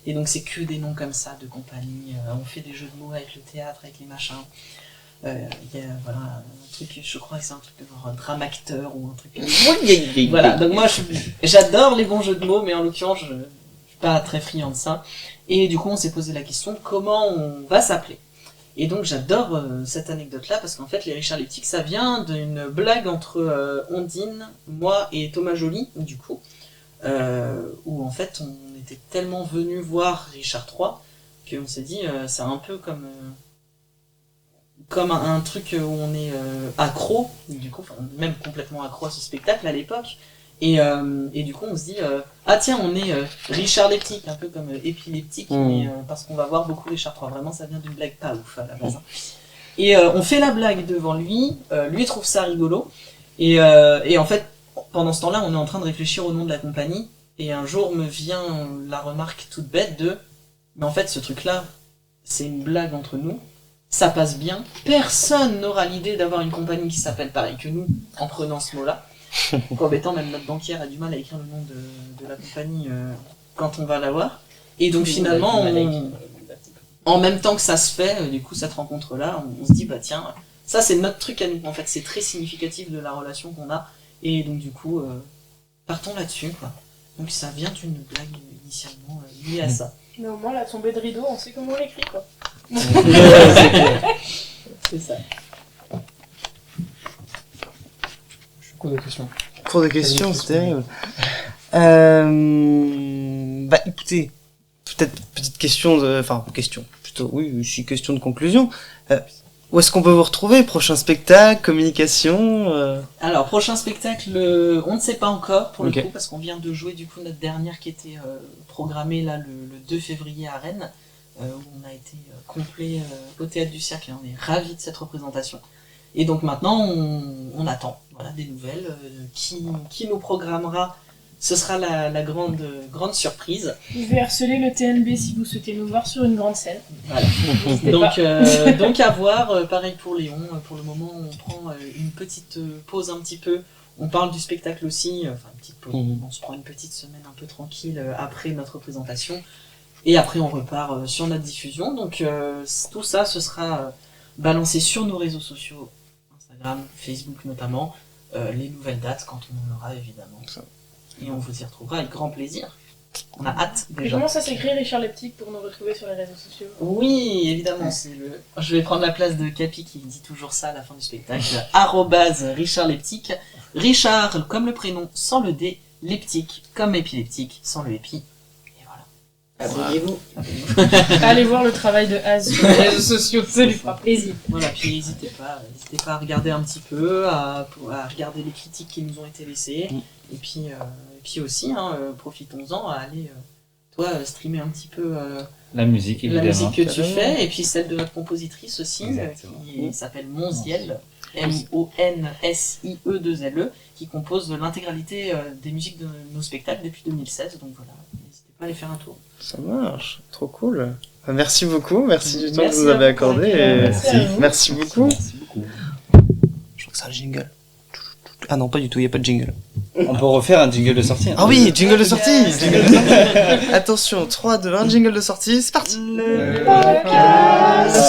Et donc c'est que des noms comme ça de compagnie. On fait des jeux de mots avec le théâtre, avec les machins. Il y a voilà, un truc, je crois que c'est un truc de genre dramacteur ou un truc comme ça. Voilà, donc moi j'adore les bons jeux de mots, mais en l'occurrence je suis pas très friand de ça. Et du coup on s'est posé la question comment on va s'appeler. Et donc j'adore cette anecdote-là parce qu'en fait les Richard Leptic ça vient d'une blague entre Ondine, moi et Thomas Joly du coup, où en fait on était tellement venus voir Richard III qu'on s'est dit c'est un peu comme un truc où on est accro, du coup, enfin, même complètement accro à ce spectacle à l'époque, et du coup on se dit ah tiens on est Richard Leptic, un peu comme épileptique, mais parce qu'on va voir beaucoup Richard III, vraiment ça vient d'une blague pas ouf à la base. Et on fait la blague devant lui, lui trouve ça rigolo, et en fait pendant ce temps-là on est en train de réfléchir au nom de la compagnie, et un jour me vient la remarque toute bête de mais en fait ce truc-là c'est une blague entre nous, ça passe bien, personne n'aura l'idée d'avoir une compagnie qui s'appelle pareil que nous en prenant ce mot-là. Donc embêtant, même notre banquière a du mal à écrire le nom de la compagnie quand on va la voir. Et donc finalement, en même temps que ça se fait, du coup cette rencontre-là, on se dit bah tiens, ça c'est notre truc à nous, en fait c'est très significatif de la relation qu'on a, et donc du coup partons là-dessus quoi. Donc ça vient d'une blague initialement liée à ça. Mais au moins, la tombée de rideau, on sait comment on l'écrit, quoi. C'est ça. Je suis cours de questions. Cours de questions, c'est terrible. Bah écoutez, peut-être petite question question, plutôt, oui, question de conclusion. Où est-ce qu'on peut vous retrouver? Prochain spectacle, communication Alors, prochain spectacle, on ne sait pas encore pour le Ok. coup, parce qu'on vient de jouer du coup notre dernière qui était programmée là le 2 février à Rennes, où on a été complet au Théâtre du Cercle et on est ravis de cette représentation. Et donc maintenant, on attend des nouvelles. Qui nous programmera? Ce sera la grande surprise. Vous pouvez harceler le TNB si vous souhaitez nous voir sur une grande scène. Voilà. N'hésitez Donc, pas. donc à voir, pareil pour Léon, pour le moment on prend une petite pause un petit peu, on parle du spectacle aussi, enfin une petite pause, on se prend une petite semaine un peu tranquille après notre représentation, et après on repart sur notre diffusion, donc tout ça ce sera balancé sur nos réseaux sociaux, Instagram, Facebook notamment, les nouvelles dates quand on en aura évidemment, et on vous y retrouvera avec grand plaisir. On a hâte Et déjà. comment ça s'écrit Richard Leptic pour nous retrouver sur les réseaux sociaux? Oui, évidemment, je vais prendre la place de Capi qui dit toujours ça à la fin du spectacle. @Richard Leptic. Richard comme le prénom sans le D, Leptic comme épileptique sans le épi. Et voilà. Abonnez-vous. Allez voir le travail de Az sur les réseaux sociaux, ça lui fera plaisir. Voilà, puis n'hésitez pas à regarder un petit peu, à regarder les critiques qui nous ont été laissées. Et puis aussi, profitons-en à aller, streamer un petit peu La musique, la évidemment. musique que tu fais, et puis celle de notre compositrice aussi, Exactement. qui s'appelle Monziel, MONSIE2LE, qui compose l'intégralité des musiques de nos spectacles depuis 2016. Donc voilà, n'hésitez pas à aller faire un tour. Ça marche, trop cool. Merci beaucoup, merci du temps que Merci vous à avez vous pour accordé. l'accueil. Et... Merci à vous. Merci beaucoup. Merci beaucoup. Je crois que c'est un jingle. Ah non, pas du tout, il n'y a pas de jingle. On peut refaire un jingle de sortie. Ah oui, jingle de sortie, Yes. jingle de sortie. Attention, 3, 2, 1, jingle de sortie, c'est parti. Le podcast.